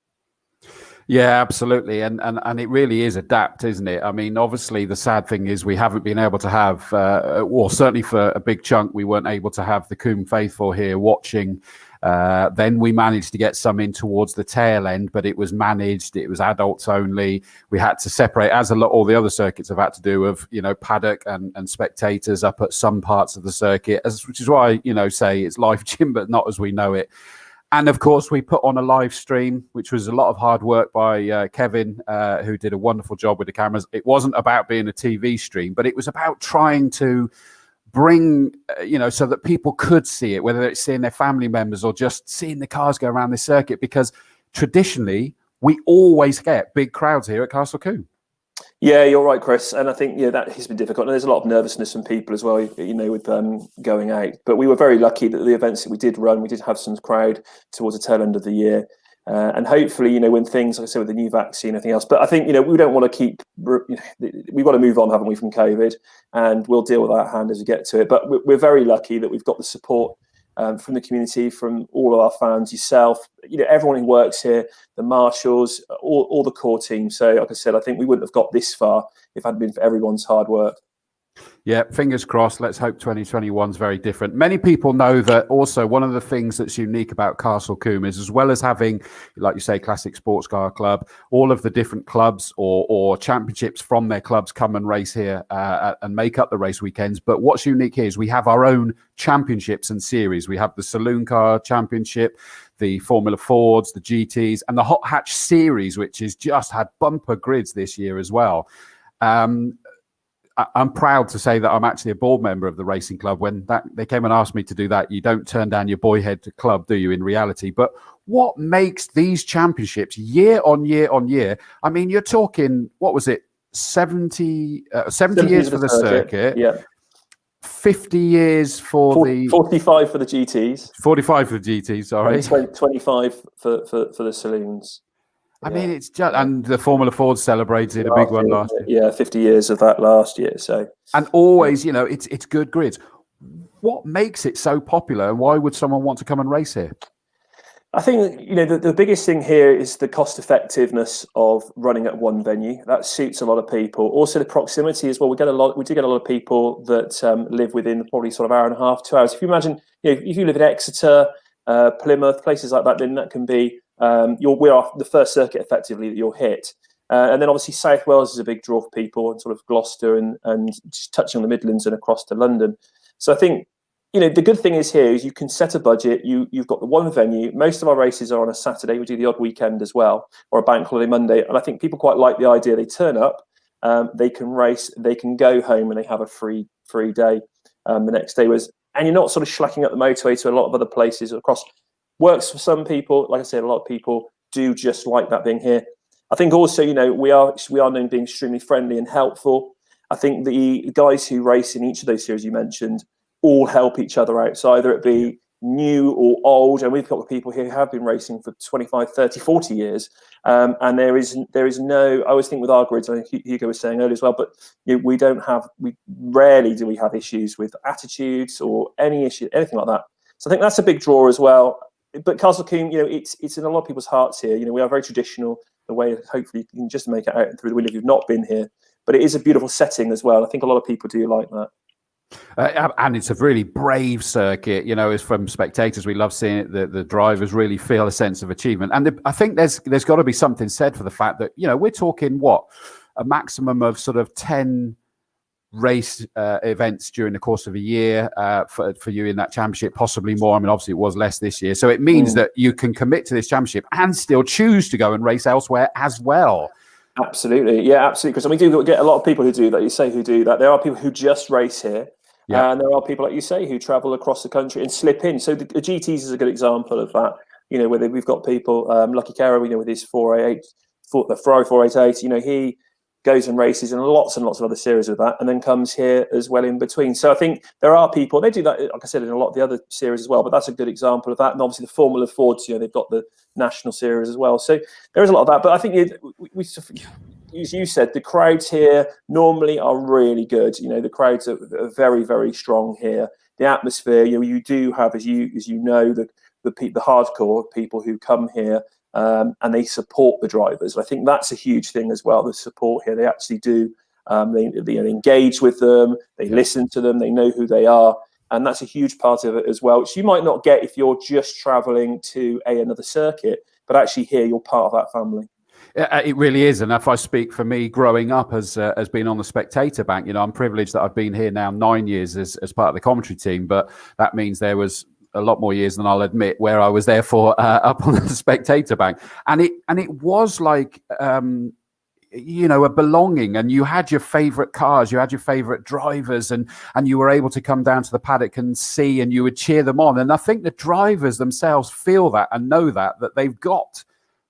Yeah, absolutely. And it really is adapt, isn't it? I mean, obviously, the sad thing is we haven't been able to have, certainly for a big chunk, we weren't able to have the Coombe faithful here watching. Then we managed to get some in towards the tail end, but it was managed. It was adults only. We had to separate, as all the other circuits have had to do, of paddock and spectators up at some parts of the circuit, which is why say it's live, Jim, but not as we know it. And of course, we put on a live stream, which was a lot of hard work by Kevin, who did a wonderful job with the cameras. It wasn't about being a TV stream, but it was about trying to bring, so that people could see it, whether it's seeing their family members or just seeing the cars go around this circuit, because traditionally we always get big crowds here at Castle Coombe. Yeah, you're right, Chris. And I think that has been difficult. And there's a lot of nervousness from people as well, with going out. But we were very lucky that the events that we did run, we did have some crowd towards the tail end of the year. And hopefully, when things, like I said, with the new vaccine and everything else. But I think, we don't want to keep, we've got to move on, haven't we, from COVID? And we'll deal with that hand as we get to it. But we're very lucky that we've got the support from the community, from all of our fans, yourself, everyone who works here, the marshals, all the core team. So, like I said, I think we wouldn't have got this far if it hadn't been for everyone's hard work. Yeah, fingers crossed. Let's hope 2021 is very different. Many people know that also one of the things that's unique about Castle Coombe is, as well as having, like you say, Classic Sports Car Club, all of the different clubs or championships from their clubs come and race here and make up the race weekends. But what's unique here is we have our own championships and series. We have the Saloon Car Championship, the Formula Fords, the GTs, and the Hot Hatch Series, which has just had bumper grids this year as well. I'm proud to say that I'm actually a board member of the racing club. When they came and asked me to do that, you don't turn down your boy head club, do you, in reality? But what makes these championships year on year on year? I mean, you're talking, what was it, 70 years for the circuit. Yeah. 50 years for 45 for the GTs. 45 for the GTs, sorry. And 25 for the saloons. I mean, it's just, and the Formula Ford celebrated a big one last year. Yeah, 50 years of that last year. So, and always, it's good grids. What makes it so popular, and why would someone want to come and race here? I think the biggest thing here is the cost effectiveness of running at one venue. That suits a lot of people. Also, the proximity as well. We do get a lot of people that live within probably sort of hour and a half, 2 hours. If you imagine, if you live in Exeter, Plymouth, places like that, then that can be. We are the first circuit effectively that you'll hit, and then obviously South Wales is a big draw for people, and sort of Gloucester and just touching on the Midlands and across to London. So I think the good thing is here is you can set a budget. You've got the one venue. Most of our races are on a Saturday. We do the odd weekend as well, or a bank holiday Monday, and I think people quite like the idea. They turn up, they can race, they can go home, and they have a free day the next day. And you're not sort of schlacking up the motorway to a lot of other places across. Works for some people. Like I said, a lot of people do just like that being here. I think also, we are known being extremely friendly and helpful. I think the guys who race in each of those series you mentioned all help each other out. So either it be new or old, and we've got people here who have been racing for 25, 30, 40 years. And there is no, I always think with our grids, I think Hugo was saying earlier as well, but we rarely do we have issues with attitudes or anything like that. So I think that's a big draw as well. But Castle Coombe, it's in a lot of people's hearts here. We are very traditional. The way, hopefully, you can just make it out through the window if you've not been here. But it is a beautiful setting as well. I think a lot of people do like that. And it's a really brave circuit, you know. As from spectators, we love seeing it. The drivers really feel a sense of achievement, and I think there's got to be something said for the fact that, you know, we're talking a maximum of sort of 10 race events during the course of a year for you in that championship, possibly more. I mean, obviously it was less this year, so it means that you can commit to this championship and still choose to go and race elsewhere as well. Absolutely, yeah, absolutely. Because we do get a lot of people who do that. You say who do that. There are people who just race here, and there are people, like you say, who travel across the country and slip in. So the GTs is a good example of that. You know, where we've got people, Lucky Caro, you know, with his 488, the Ferrari 488. You know, he goes and races in lots and lots of other series with that, and then comes here as well in between. So I think there are people, they do that, like I said, in a lot of the other series as well, but that's a good example of that. And obviously the Formula Fords, you know, they've got the national series as well. So there is a lot of that. But I think as you said, the crowds here normally are really good. You know, the crowds are very, very strong here. The atmosphere, you know, you do have, as you know, the hardcore people who come here, and they support the drivers. I think that's a huge thing as well. The support here, they actually do. They engage with them. They listen to them. They know who they are, and that's a huge part of it as well, which you might not get if you're just travelling to another circuit. But actually, here you're part of that family. It really is, and if I speak for me, growing up as being on the spectator bank, you know, I'm privileged that I've been here now 9 years as part of the commentary team, but that means there was a lot more years than I'll admit where I was therefore up on the spectator bank, and it was like you know, a belonging, and you had your favorite cars, you had your favorite drivers, and you were able to come down to the paddock and see, and you would cheer them on. And I think the drivers themselves feel that and know that they've got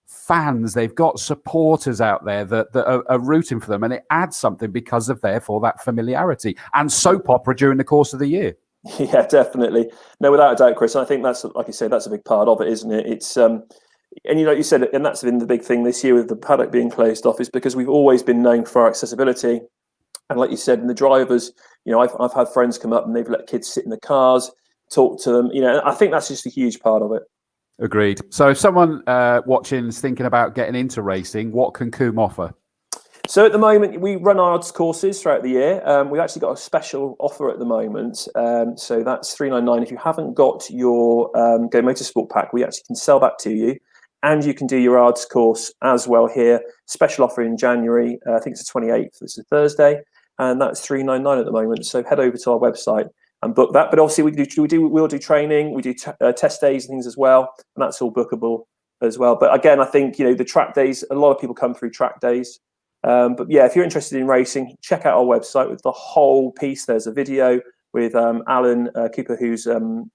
fans, they've got supporters out there that are rooting for them, and it adds something because of therefore that familiarity and soap opera during the course of the year. Yeah, definitely. No, without a doubt, Chris. I think that's, like you said, that's a big part of it, isn't it? It's and you know, you said, and that's been the big thing this year with the paddock being closed off, is because we've always been known for our accessibility. And like you said, and the drivers, you know, I've had friends come up and they've let kids sit in the cars, talk to them. You know, I think that's just a huge part of it. Agreed. So if someone watching is thinking about getting into racing, what can Coombe offer? So at the moment, we run ARDS courses throughout the year. We've actually got a special offer at the moment. So that's $399. If you haven't got your Go Motorsport pack, we actually can sell that to you. And you can do your ARDS course as well here. Special offer in January. I think it's the 28th. It's a Thursday. And that's $399 at the moment. So head over to our website and book that. But obviously, we'll do training. We do test days and things as well. And that's all bookable as well. But again, I think, you know, the track days, a lot of people come through track days. But yeah, if you're interested in racing, check out our website with the whole piece. There's a video with Alan Cooper, who's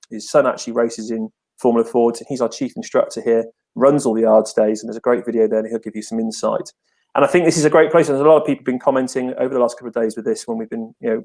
his son actually races in Formula Fords, and he's our chief instructor here, runs all the ARDS days, and there's a great video there, and he'll give you some insight. And I think this is a great place. There's a lot of people been commenting over the last couple of days with this when we've been, you know,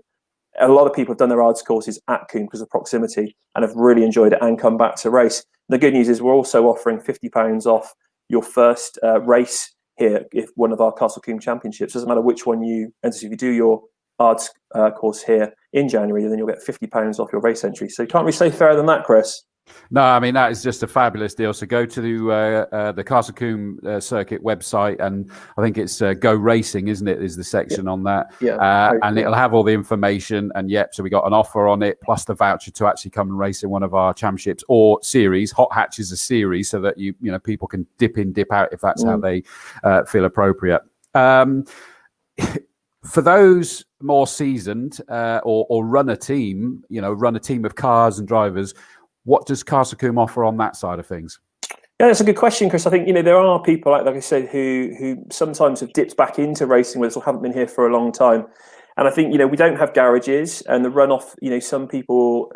a lot of people have done their ARDS courses at Coombe because of proximity and have really enjoyed it and come back to race. The good news is we're also offering £50 off your first race here, if one of our Castle Coombe championships. Doesn't matter which one you enter. If you do your ARDS course here in January, then you'll get £50 off your race entry. So you can't really say fairer than that, Chris. No, I mean, that is just a fabulous deal. So go to the Castle Coombe circuit website, and I think it's Go Racing, isn't it, is the section on that. Yeah. And it'll have all the information. And so we got an offer on it, plus the voucher to actually come and race in one of our championships or series. Hot Hatch is a series, so that you know people can dip in, dip out if that's how they feel appropriate. For those more seasoned or run a team, you know, run a team of cars and drivers, what does Castle Coombe offer on that side of things? Yeah, that's a good question, Chris. I think, you know, there are people, like I said, who sometimes have dipped back into racing with us or haven't been here for a long time. And I think, you know, we don't have garages, and the runoff, you know, some people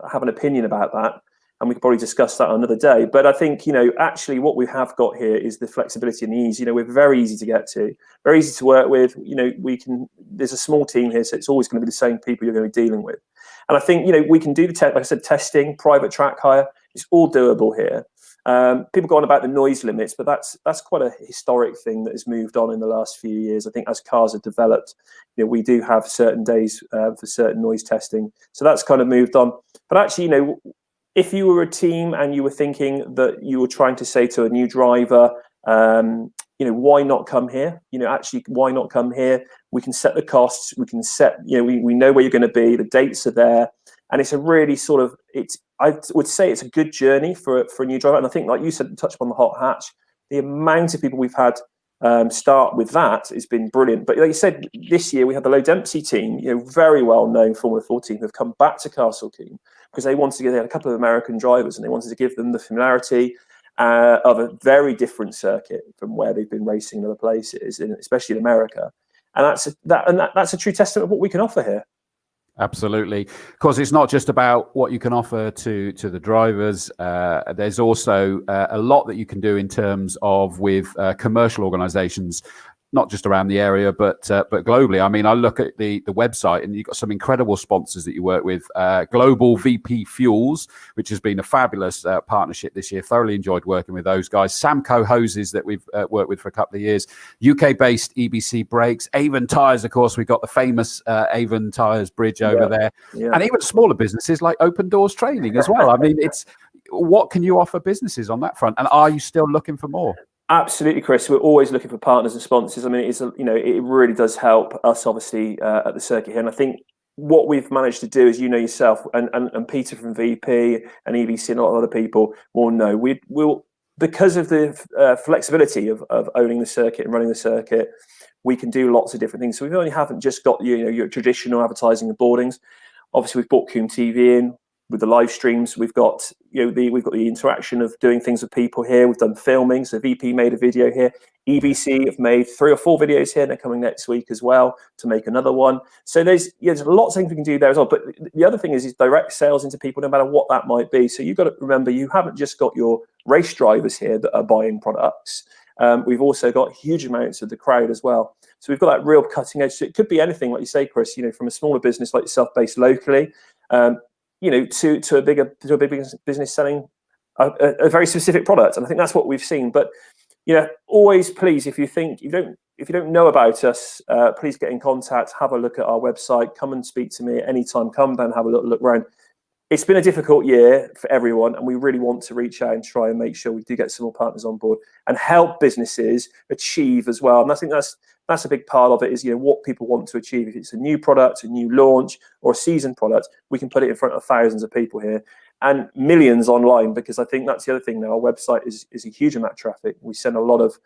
have an opinion about that, and we could probably discuss that another day. But I think, you know, actually what we have got here is the flexibility and the ease. You know, we're very easy to get to, very easy to work with. You know, there's a small team here, so it's always going to be the same people you're going to be dealing with. And I think, you know, we can do like I said, testing, private track hire. It's all doable here. People go on about the noise limits, but that's quite a historic thing that has moved on in the last few years. I think as cars have developed, you know, we do have certain days for certain noise testing. So that's kind of moved on. But actually, you know, if you were a team and you were thinking that you were trying to say to a new driver, why not come here? Actually, why not come here? We can set the costs. We can set, we know where you're going to be. The dates are there. And it's a really I would say it's a good journey for a new driver. And I think, like you said, touch upon the hot hatch, the amount of people we've had start with that has been brilliant. But like you said, this year we had the Low Dempsey team, very well known Formula 4 team, who have come back to Castle Combe because they wanted to get a couple of American drivers and they wanted to give them the familiarity of a very different circuit from where they've been racing in other places, especially in America. And that's a true testament of what we can offer here. Absolutely, because it's not just about what you can offer to the drivers. There's also a lot that you can do in terms of with commercial organisations, not just around the area, but globally. I mean, I look at the website, and you've got some incredible sponsors that you work with. Global VP Fuels, which has been a fabulous partnership this year. Thoroughly enjoyed working with those guys. Samco Hoses that we've worked with for a couple of years. UK-based EBC Brakes. Avon Tyres, of course. We've got the famous Avon Tyres bridge over there. Yeah. And even smaller businesses like Open Doors Training as well. I mean, what can you offer businesses on that front? And are you still looking for more? Absolutely, Chris. We're always looking for partners and sponsors. I mean, it really does help us, obviously, at the circuit here. And I think what we've managed to do is, yourself and Peter from VP and EBC and a lot of other people will know. We'll because of the flexibility of owning the circuit and running the circuit, we can do lots of different things. So we only haven't just got your traditional advertising and boardings. Obviously, we've brought Combe TV in. With the live streams, we've got we've got the interaction of doing things with people here. We've done filming, so VP made a video here. EBC have made 3 or 4 videos here. They're coming next week as well to make another one. So there's lots of things we can do there as well. But the other thing is direct sales into people, no matter what that might be. So you've got to remember, you haven't just got your race drivers here that are buying products. We've also got huge amounts of the crowd as well. So we've got that real cutting edge. So it could be anything, like you say, Chris. From a smaller business like yourself, based locally. To a big business selling a very specific product, and I think that's what we've seen. But always, please, if you don't know about us, please get in contact. Have a look at our website. Come and speak to me at any time. Come down, have a look around. It's been a difficult year for everyone, and we really want to reach out and try and make sure we do get some more partners on board and help businesses achieve as well. And I think that's a big part of it, is what people want to achieve. If it's a new product, a new launch, or a seasoned product, we can put it in front of thousands of people here and millions online, because I think that's the other thing now. Our website is a huge amount of traffic. We send a lot of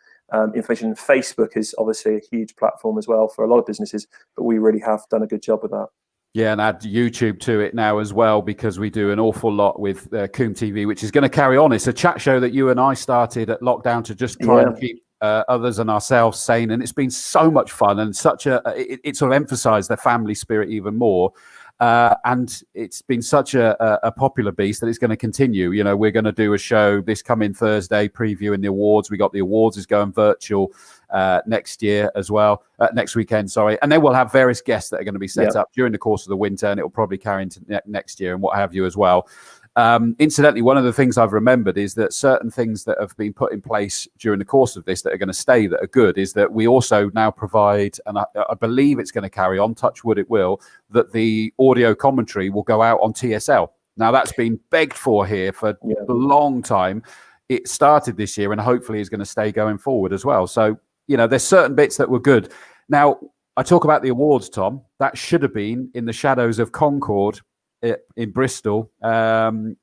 information. Facebook is obviously a huge platform as well for a lot of businesses, but we really have done a good job with that. Yeah, and add YouTube to it now as well, because we do an awful lot with Combe TV, which is going to carry on. It's a chat show that you and I started at lockdown to just try and keep others and ourselves sane, and it's been so much fun, and it sort of emphasised the family spirit even more. And it's been such a popular beast that it's going to continue. We're going to do a show this coming Thursday previewing the awards. We got the awards is going virtual next year as well, next weekend, sorry. And then we'll have various guests that are going to be set up during the course of the winter, and it will probably carry into next year and what have you as well. Incidentally, one of the things I've remembered is that certain things that have been put in place during the course of this that are going to stay, that are good, is that we also now provide, and I believe it's going to carry on, touch wood it will, that the audio commentary will go out on TSL. Now, that's been begged for here for a long time. It started this year and hopefully is going to stay going forward as well. So, there's certain bits that were good. Now, I talk about the awards, Tom. That should have been in the shadows of Concord in Bristol.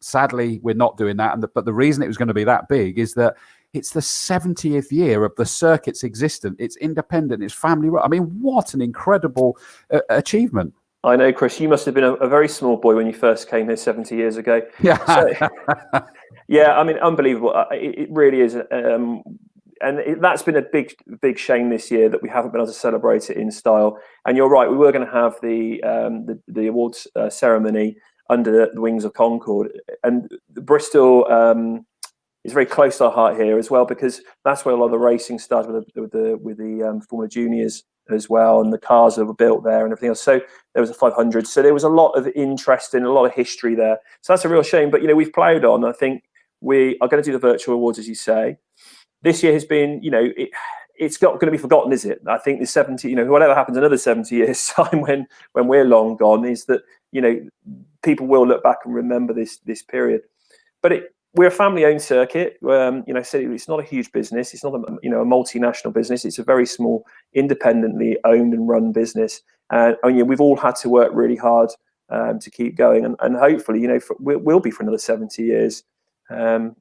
Sadly, we're not doing that. But the reason it was going to be that big is that it's the 70th year of the circuit's existence. It's independent. It's family run. I mean, what an incredible achievement. I know, Chris, you must have been a very small boy when you first came here 70 years ago. Yeah. I mean, unbelievable. It really is. That's been a big shame this year that we haven't been able to celebrate it in style. And you're right, we were going to have the awards ceremony under the wings of Concord, and Bristol is very close to our heart here as well, because that's where a lot of the racing started with the Formula Juniors as well, and the cars that were built there and everything else. So there was a 500. So there was a lot of interest and a lot of history there. So that's a real shame. But we've ploughed on. I think we are going to do the virtual awards, as you say. This year has been, it's not going to be forgotten, is it? I think the 70, whatever happens another 70 years time when we're long gone, is that, people will look back and remember this period. But we're a family-owned circuit. So it's not a huge business. It's not a multinational business. It's a very small, independently owned and run business. And we've all had to work really hard to keep going, and hopefully, we'll be for another 70 years. But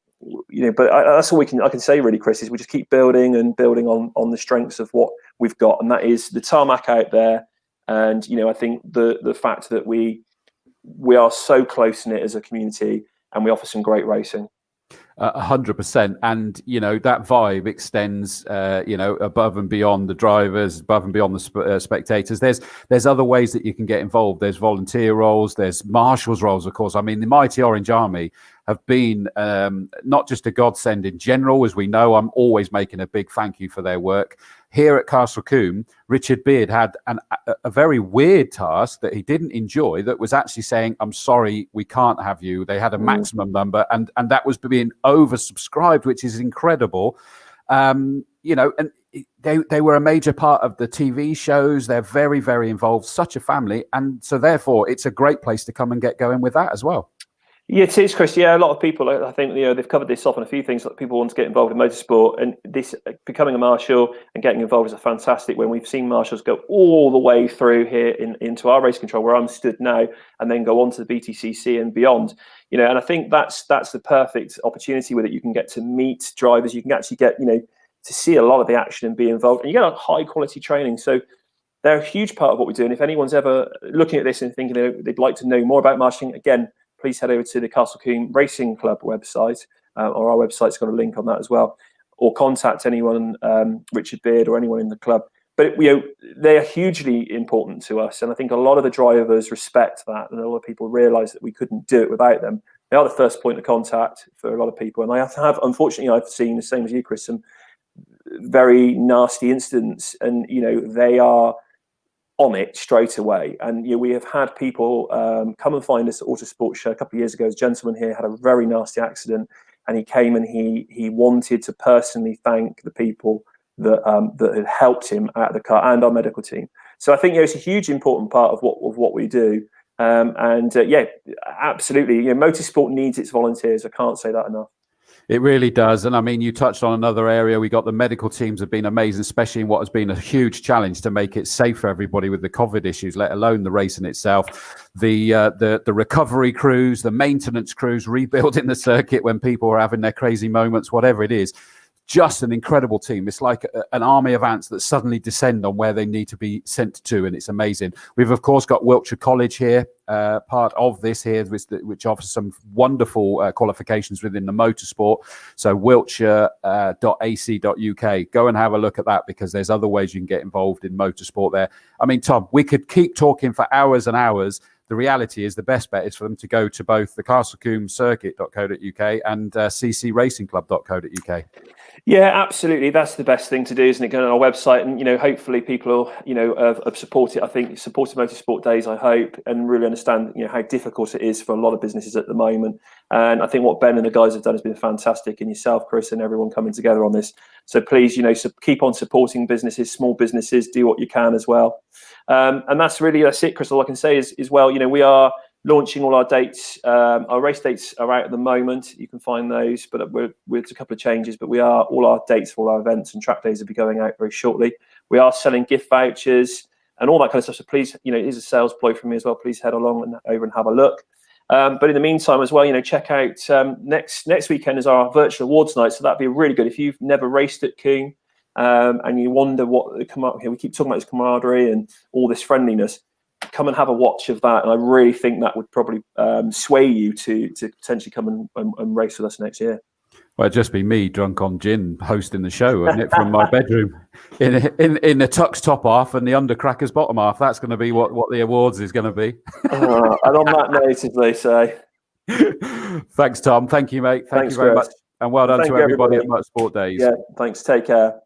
that's all I can say really, Chris, is we just keep building and building on the strengths of what we've got, and that is the tarmac out there. And I think the fact that we are so close knit as a community, and we offer some great racing. 100%, and that vibe extends above and beyond the drivers, above and beyond the spectators. There's other ways that you can get involved. There's volunteer roles, there's marshals roles, of course. I mean, the Mighty Orange Army have been not just a godsend in general, as we know. I'm always making a big thank you for their work. Here at Castle Combe, Richard Beard had a very weird task that he didn't enjoy, that was actually saying, I'm sorry, we can't have you. They had a maximum number, and that was being oversubscribed, which is incredible. And they were a major part of the TV shows. They're very, very involved, such a family. And so therefore, it's a great place to come and get going with that as well. Yeah, it is, Chris. Yeah, a lot of people, I think, they've covered this off on a few things, that people want to get involved in motorsport, and this becoming a marshal and getting involved is a fantastic when we've seen marshals go all the way through here into our race control, where I'm stood now, and then go on to the BTCC and beyond. And I think that's the perfect opportunity with it. You can get to meet drivers, you can actually get, to see a lot of the action and be involved, and you get a high quality training. So they're a huge part of what we do. And if anyone's ever looking at this and thinking they'd like to know more about marshalling, again, please head over to the Castle Combe Racing Club website, or our website's got a link on that as well, or contact anyone, Richard Beard or anyone in the club. But they are hugely important to us, and I think a lot of the drivers respect that, and a lot of people realise that we couldn't do it without them. They are the first point of contact for a lot of people, and I have unfortunately, I've seen the same as you, Chris, some very nasty incidents, and they are on it straight away. And we have had people come and find us at Autosport Show a couple of years ago. A gentleman here had a very nasty accident, and he came and he wanted to personally thank the people that had helped him out of the car, and our medical team. So I think it's a huge important part of what we do. Absolutely, motorsport needs its volunteers. I can't say that enough. It really does. And I mean, you touched on another area. We got the medical teams have been amazing, especially in what has been a huge challenge to make it safe for everybody with the COVID issues, let alone the race in itself. The recovery crews, the maintenance crews, rebuilding the circuit when people are having their crazy moments, whatever it is. Just an incredible team. It's like an army of ants that suddenly descend on where they need to be sent to, and it's amazing. We've, of course, got Wiltshire College here, part of this here, which offers some wonderful qualifications within the motorsport. So wiltshire.ac.uk. Go and have a look at that, because there's other ways you can get involved in motorsport there. I mean, Tom, we could keep talking for hours and hours. The reality is the best bet is for them to go to both the Castle Combe Circuit.co.uk and ccracingclub.co.uk. Yeah, absolutely. That's the best thing to do, isn't it? Go on our website, and hopefully people have supported. I think supported Motorsport Days. I hope, and really understand how difficult it is for a lot of businesses at the moment. And I think what Ben and the guys have done has been fantastic, and yourself, Chris, and everyone coming together on this. So please, keep on supporting businesses, small businesses. Do what you can as well. And that's it, Chris. All I can say is we are launching all our dates. Our race dates are out at the moment. You can find those, but with a couple of changes. But all our dates for all our events and track days will be going out very shortly. We are selling gift vouchers and all that kind of stuff. So please, it is a sales ploy from me as well. Please head along and over and have a look. But in the meantime as well, check out next weekend is our virtual awards night. So that'd be really good if you've never raced at Combe and you wonder what we keep talking about this camaraderie and all this friendliness. Come and have a watch of that, and I really think that would probably sway you to potentially come and race with us next year. Well, it'd just be me drunk on gin hosting the show, wouldn't it, from my bedroom in the Tux top half and the Undercrackers bottom half. That's going to be what the awards is going to be. And on that note, as they say. Thanks, Tom. Thank you, mate. Thanks you very much, and well done to everybody at Motorsport Days. Yeah, thanks. Take care.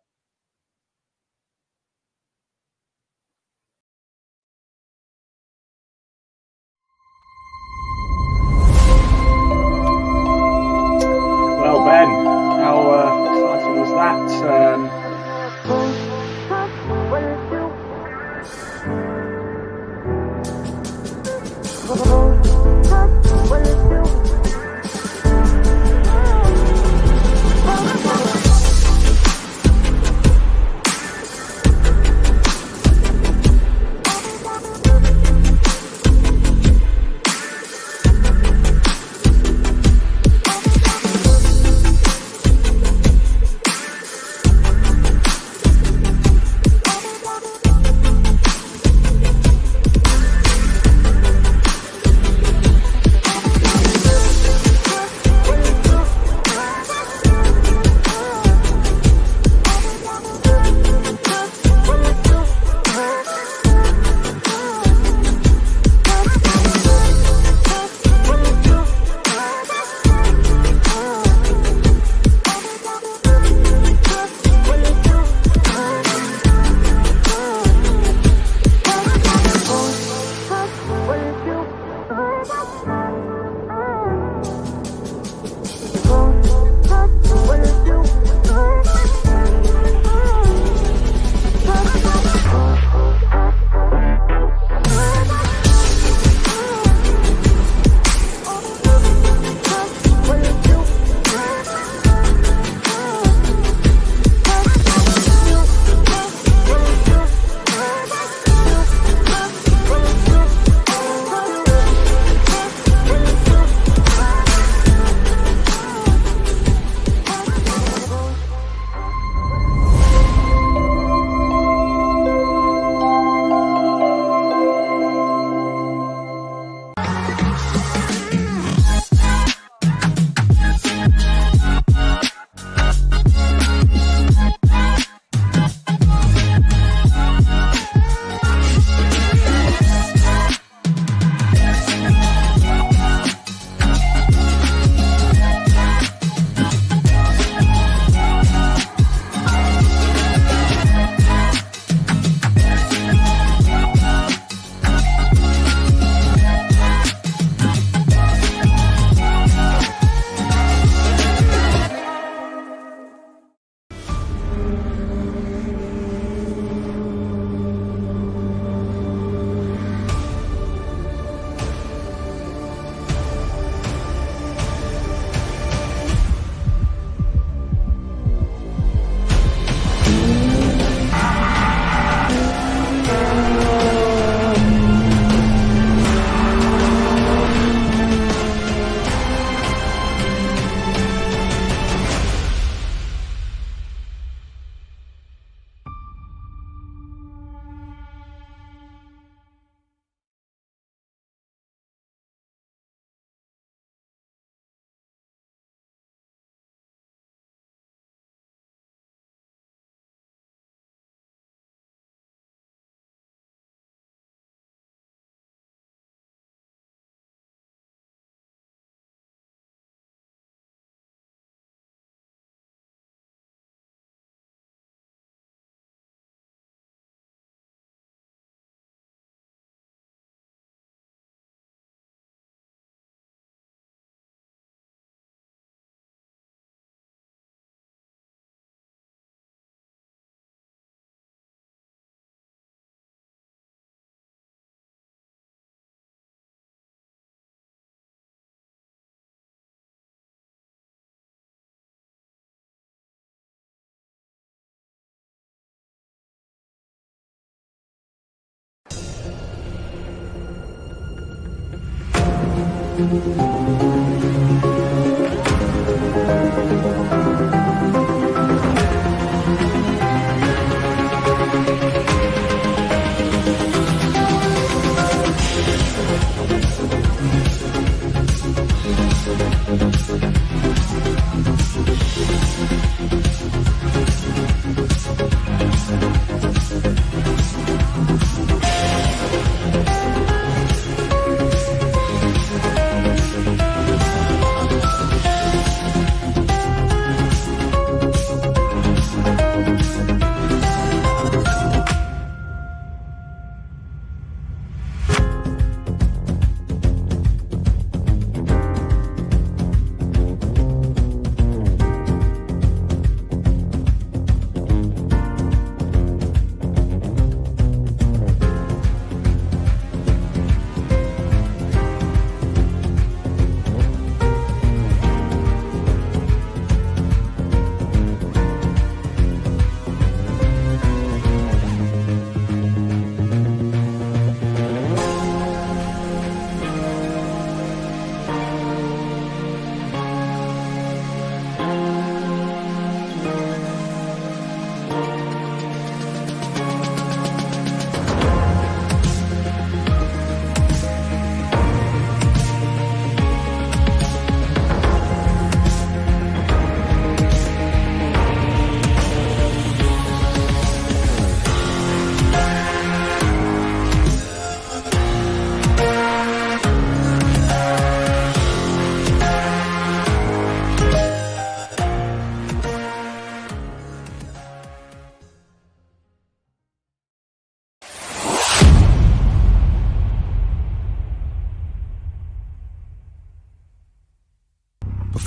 Well, Ben, how exciting was that?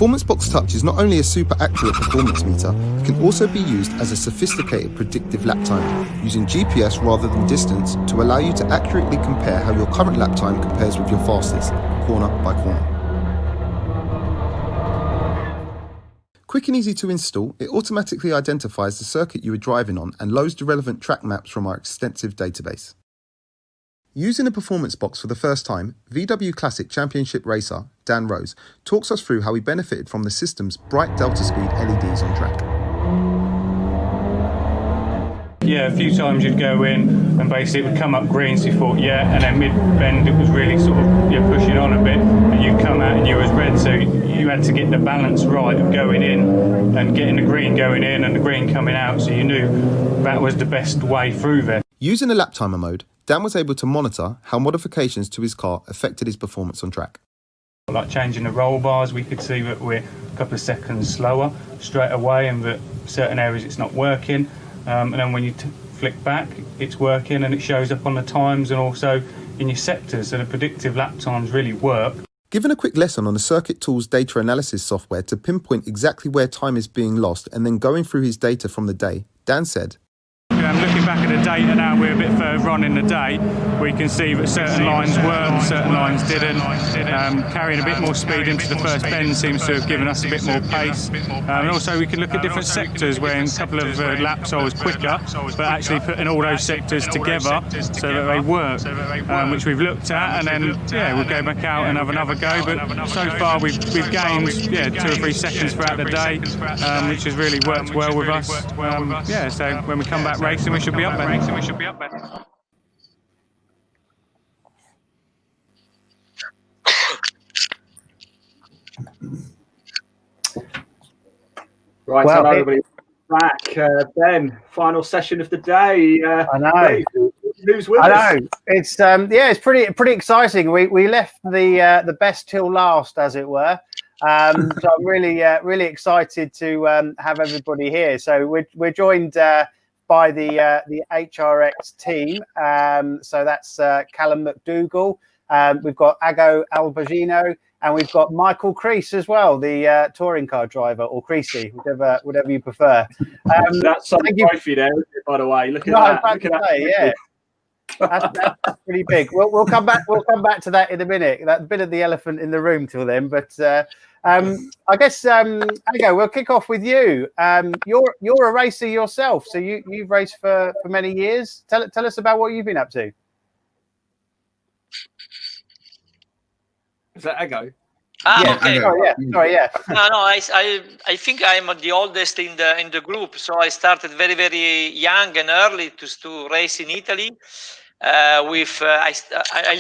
Performance Box Touch is not only a super accurate performance meter, it can also be used as a sophisticated predictive lap timer, using GPS rather than distance to allow you to accurately compare how your current lap time compares with your fastest, corner by corner. Quick and easy to install, it automatically identifies the circuit you are driving on and loads the relevant track maps from our extensive database. Using a performance box for the first time, VW Classic Championship racer Dan Rose talks us through how he benefited from the system's bright delta speed LEDs on track. Yeah, a few times you'd go in and basically it would come up green, so you thought, yeah, and then mid-bend it was really sort of pushing on a bit, and you'd come out and you was red, so you had to get the balance right of going in and getting the green going in and the green coming out, so you knew that was the best way through there. Using a lap timer mode, Dan was able to monitor how modifications to his car affected his performance on track. Like changing the roll bars, we could see that we're a couple of seconds slower straight away and that certain areas it's not working. And then when you flick back, it's working and it shows up on the times and also in your sectors. So the predictive lap times really work. Given a quick lesson on the Circuit Tools data analysis software to pinpoint exactly where time is being lost and then going through his data from the day, Dan said, Looking back at the data now, we're a bit further on in the day, we can see that certain lines worked, certain lines didn't. Carrying a bit more speed into the first bend seems to have given us a bit more pace. And also we can look at different sectors where in a couple of laps I was quicker, but actually putting all those sectors together so that they work, which we've looked at, and then we'll go back out and have another go. But so far we've gained 2 or 3 seconds throughout the day, which has really worked well with us. So when we come back racing, we should be up there. Right, well, hello everybody. Back, Ben. Final session of the day. I know. Who's with us? I know. It's it's pretty exciting. We left the best till last, as it were. So I'm really excited to have everybody here. So we're joined by the HRX team. So that's Callum McDougall. We've got Ago Albagino, and we've got Michael Crease as well, the touring car driver, or Creasy, whatever you prefer. That's some trophy there, isn't it, by the way. Look at that. Look at that. Yeah. That's pretty big. We'll come back. We'll come back to that in a minute. That bit of the elephant in the room till then. But I guess Ago, we'll kick off with you. You're a racer yourself, so you've raced for many years. Tell us about what you've been up to. Is that Ago? Yeah, Okay. sorry, yeah. No, I think I'm the oldest in the group. So I started very, very young and early to race in Italy. I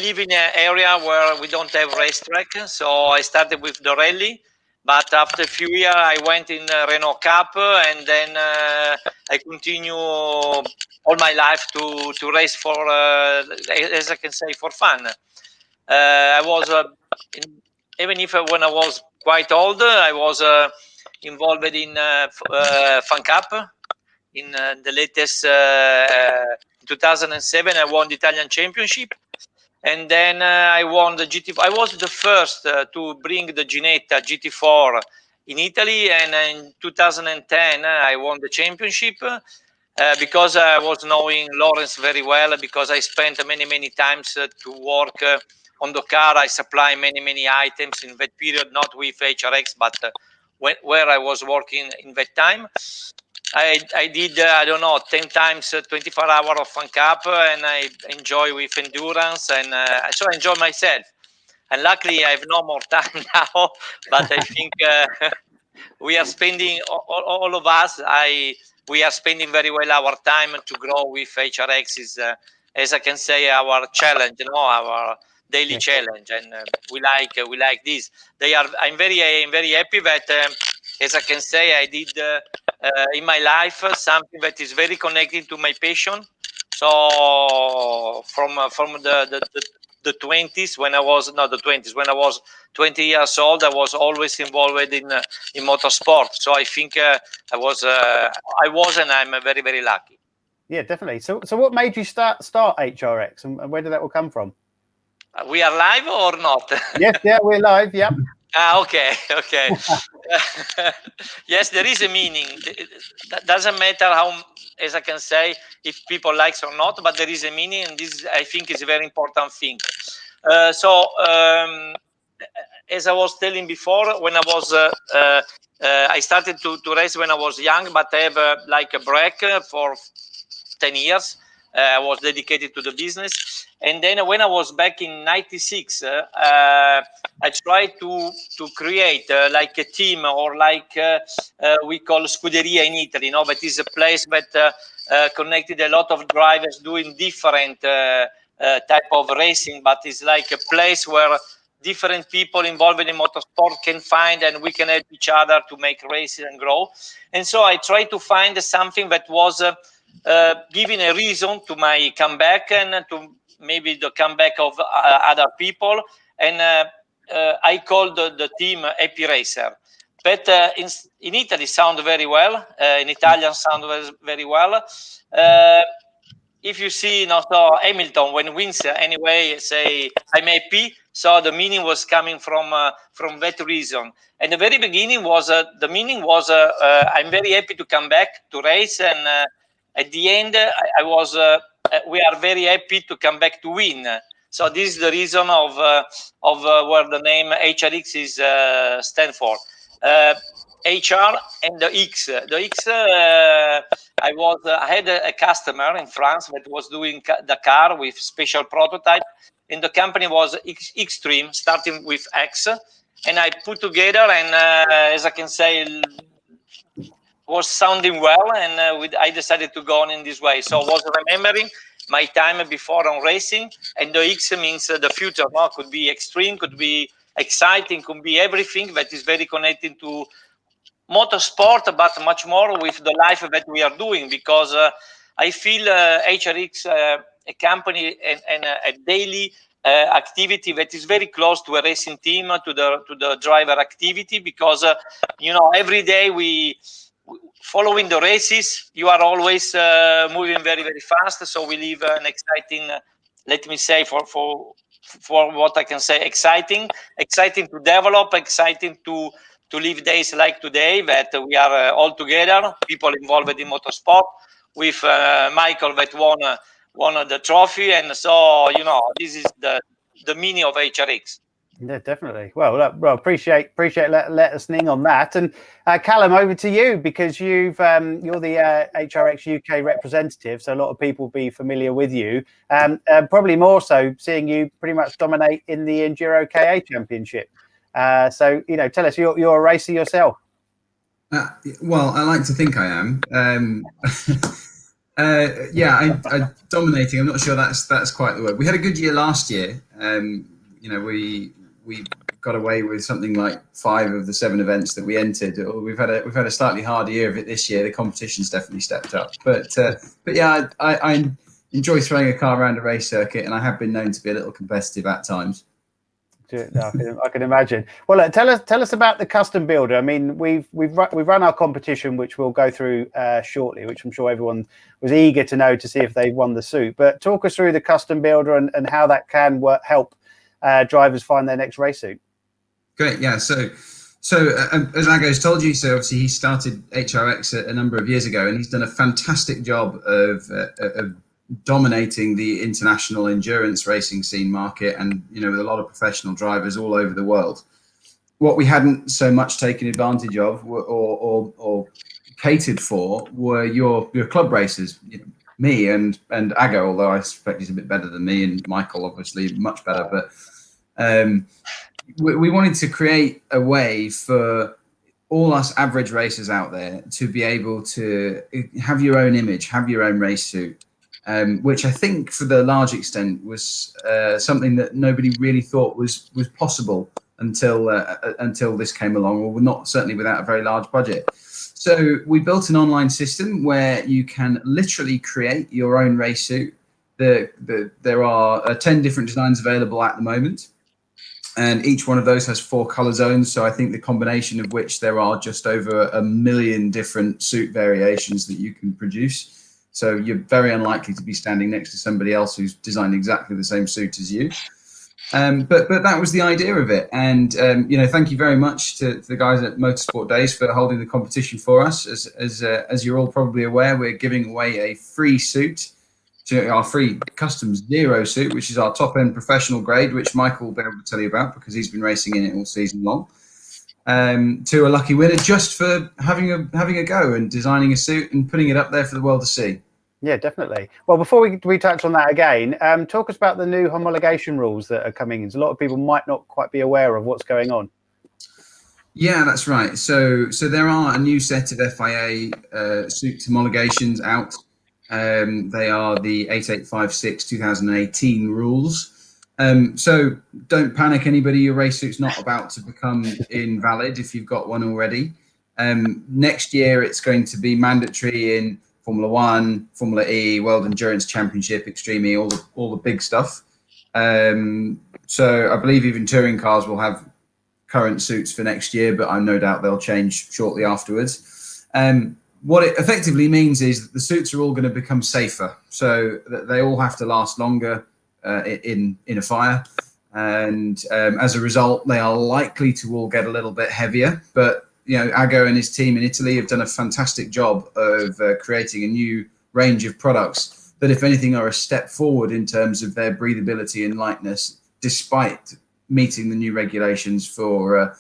live in an area where we don't have racetrack, so I started with the rally. But after a few years, I went in Renault Cup, and then I continue all my life to race for, as I can say, for fun. I was even if when I was quite old, I was involved in Fan Cup. In the latest 2007, I won the Italian Championship, and then I won the GT. I was the first to bring the Ginetta GT4 in Italy, and in 2010 I won the championship. Because I was knowing Lawrence very well, because I spent many times to work on the car. I supply many items in that period, not with HRX, but where I was working in that time. I did, I don't know, 10 times 24 hours of Fan Cup, and I enjoy with endurance, and so I enjoy myself. And luckily, I have no more time now, but I think we are spending, all of us, we are spending very well our time to grow with HRX is, as I can say, our challenge, our daily challenge, and we like this. I'm very happy that, as I can say, I did in my life something that is very connected to my passion. So from the 20s, when I was not the 20s, when I was 20 years old, I was always involved in motorsport. So I think I was, and I'm very lucky. Yeah, definitely. So what made you start HRX, and where did that all come from? We are live or not? Yes, yeah, we're live. Yep. Okay. Yes, there is a meaning. That doesn't matter how, as I can say, if people likes or not, but there is a meaning, and this, I think, is a very important thing. As I was telling before, when I was I started to race when I was young, but I have like a break for 10 years. I was dedicated to the business, and then when I was back in '96, I tried to create like a team, or like we call Scuderia in Italy, but it's a place that connected a lot of drivers doing different type of racing, but it's like a place where different people involved in motorsport can find, and we can help each other to make races and grow. And so I tried to find something that was giving a reason to my comeback, and to maybe the comeback of other people. And I called the team Happy Racer. But in Italy sound very well, in Italian sound very well. If you see, so Hamilton, when wins anyway, say I'm happy. So the meaning was coming from that reason. And the very beginning was the meaning was I'm very happy to come back to race, and at the end I was we are very happy to come back to win. So this is the reason of where the name HRX is stand for. HR and the X. The X, I had a customer in France that was doing the car with special prototype, and the company was Xtreme, starting with X, and I put together, and as I can say, was sounding well, and I decided to go on in this way. So I was remembering my time before on racing, and the X means the future. Could be extreme, could be exciting, could be everything that is very connected to motorsport, but much more with the life that we are doing, because I feel HRX a company and a daily activity that is very close to a racing team, to the driver activity, because every day we following the races, you are always moving very fast. So we live an exciting, let me say, for what I can say, exciting to develop, exciting to live days like today, that we are all together, people involved in motorsport, with Michael that won the trophy. And so, this is the meaning of HRX. Yeah, definitely. Well, appreciate let us ning on that. And Callum, over to you, because you're the HRX UK representative, so a lot of people will be familiar with you. Probably more so seeing you pretty much dominate in the Enduro KA Championship. So tell us, you're a racer yourself. Well, I like to think I am. I dominating. I'm not sure that's quite the word. We had a good year last year. We got away with something like 5 of the 7 events that we entered. We've had a slightly harder year of it this year. The competition's definitely stepped up. But yeah, I enjoy throwing a car around a race circuit, and I have been known to be a little competitive at times. I can imagine. Well, look, tell us about the custom builder. I mean, we've run our competition, which we'll go through shortly, which I'm sure everyone was eager to know to see if they won the suit. But talk us through the custom builder and how that can help drivers find their next race suit. Great, yeah. So as Ago's told you, so obviously he started HRX a number of years ago, and he's done a fantastic job of dominating the international endurance racing scene market, and with a lot of professional drivers all over the world. What we hadn't so much taken advantage of or catered for were your club racers, me and Ago, although I suspect he's a bit better than me, and Michael obviously much better. But we wanted to create a way for all us average racers out there to be able to have your own image, have your own race suit, which I think for the large extent was something that nobody really thought was possible until this came along, or not certainly without a very large budget. So we built an online system where you can literally create your own race suit. There are 10 different designs available at the moment, and each one of those has 4 color zones. So I think the combination of which there are just over 1 million different suit variations that you can produce. So you're very unlikely to be standing next to somebody else who's designed exactly the same suit as you. But that was the idea of it. And, thank you very much to the guys at Motorsport Days for holding the competition for us. As you're all probably aware, we're giving away a free suit, to our free custom Zero suit, which is our top end professional grade, which Michael will be able to tell you about because he's been racing in it all season long, to a lucky winner just for having a go and designing a suit and putting it up there for the world to see. Yeah, definitely. Well, before we touch on that again, talk us about the new homologation rules that are coming in. So a lot of people might not quite be aware of what's going on. Yeah, that's right. So there are a new set of FIA suit homologations out. They are the 8856 2018 rules. So don't panic, anybody. Your race suit's not about to become invalid if you've got one already. Next year, it's going to be mandatory in Formula One, Formula E, World Endurance Championship, Extreme E, all the big stuff. So I believe even touring cars will have current suits for next year, but I'm no doubt they'll change shortly afterwards. What it effectively means is that the suits are all going to become safer, so that they all have to last longer in a fire, and as a result, they are likely to all get a little bit heavier. But Ago and his team in Italy have done a fantastic job of creating a new range of products that, if anything, are a step forward in terms of their breathability and lightness, despite meeting the new regulations for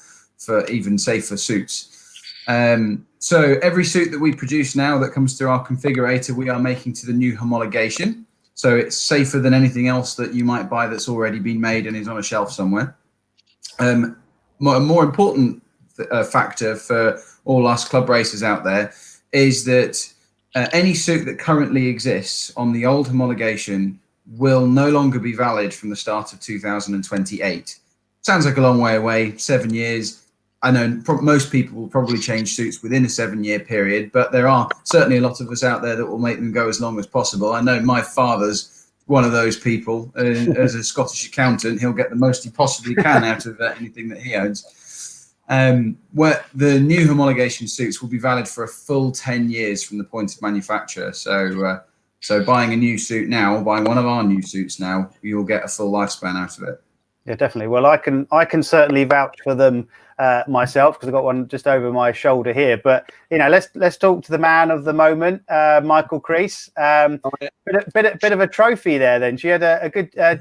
even safer suits. So every suit that we produce now that comes through our configurator, we are making to the new homologation. So it's safer than anything else that you might buy that's already been made and is on a shelf somewhere. A more important factor for all us club racers out there is that any suit that currently exists on the old homologation will no longer be valid from the start of 2028. Sounds like a long way away, 7 years. I know most people will probably change suits within a 7-year period, but there are certainly a lot of us out there that will make them go as long as possible. I know my father's one of those people. As a Scottish accountant, he'll get the most he possibly can out of anything that he owns. Where the new homologation suits will be valid for a full 10 years from the point of manufacture. So buying a new suit now, buying one of our new suits now, you'll get a full lifespan out of it. Yeah, definitely. Well, I can certainly vouch for them myself, because I've got one just over my shoulder here. But let's talk to the man of the moment, Michael Crease. Bit of a trophy there. Then she had a good Jack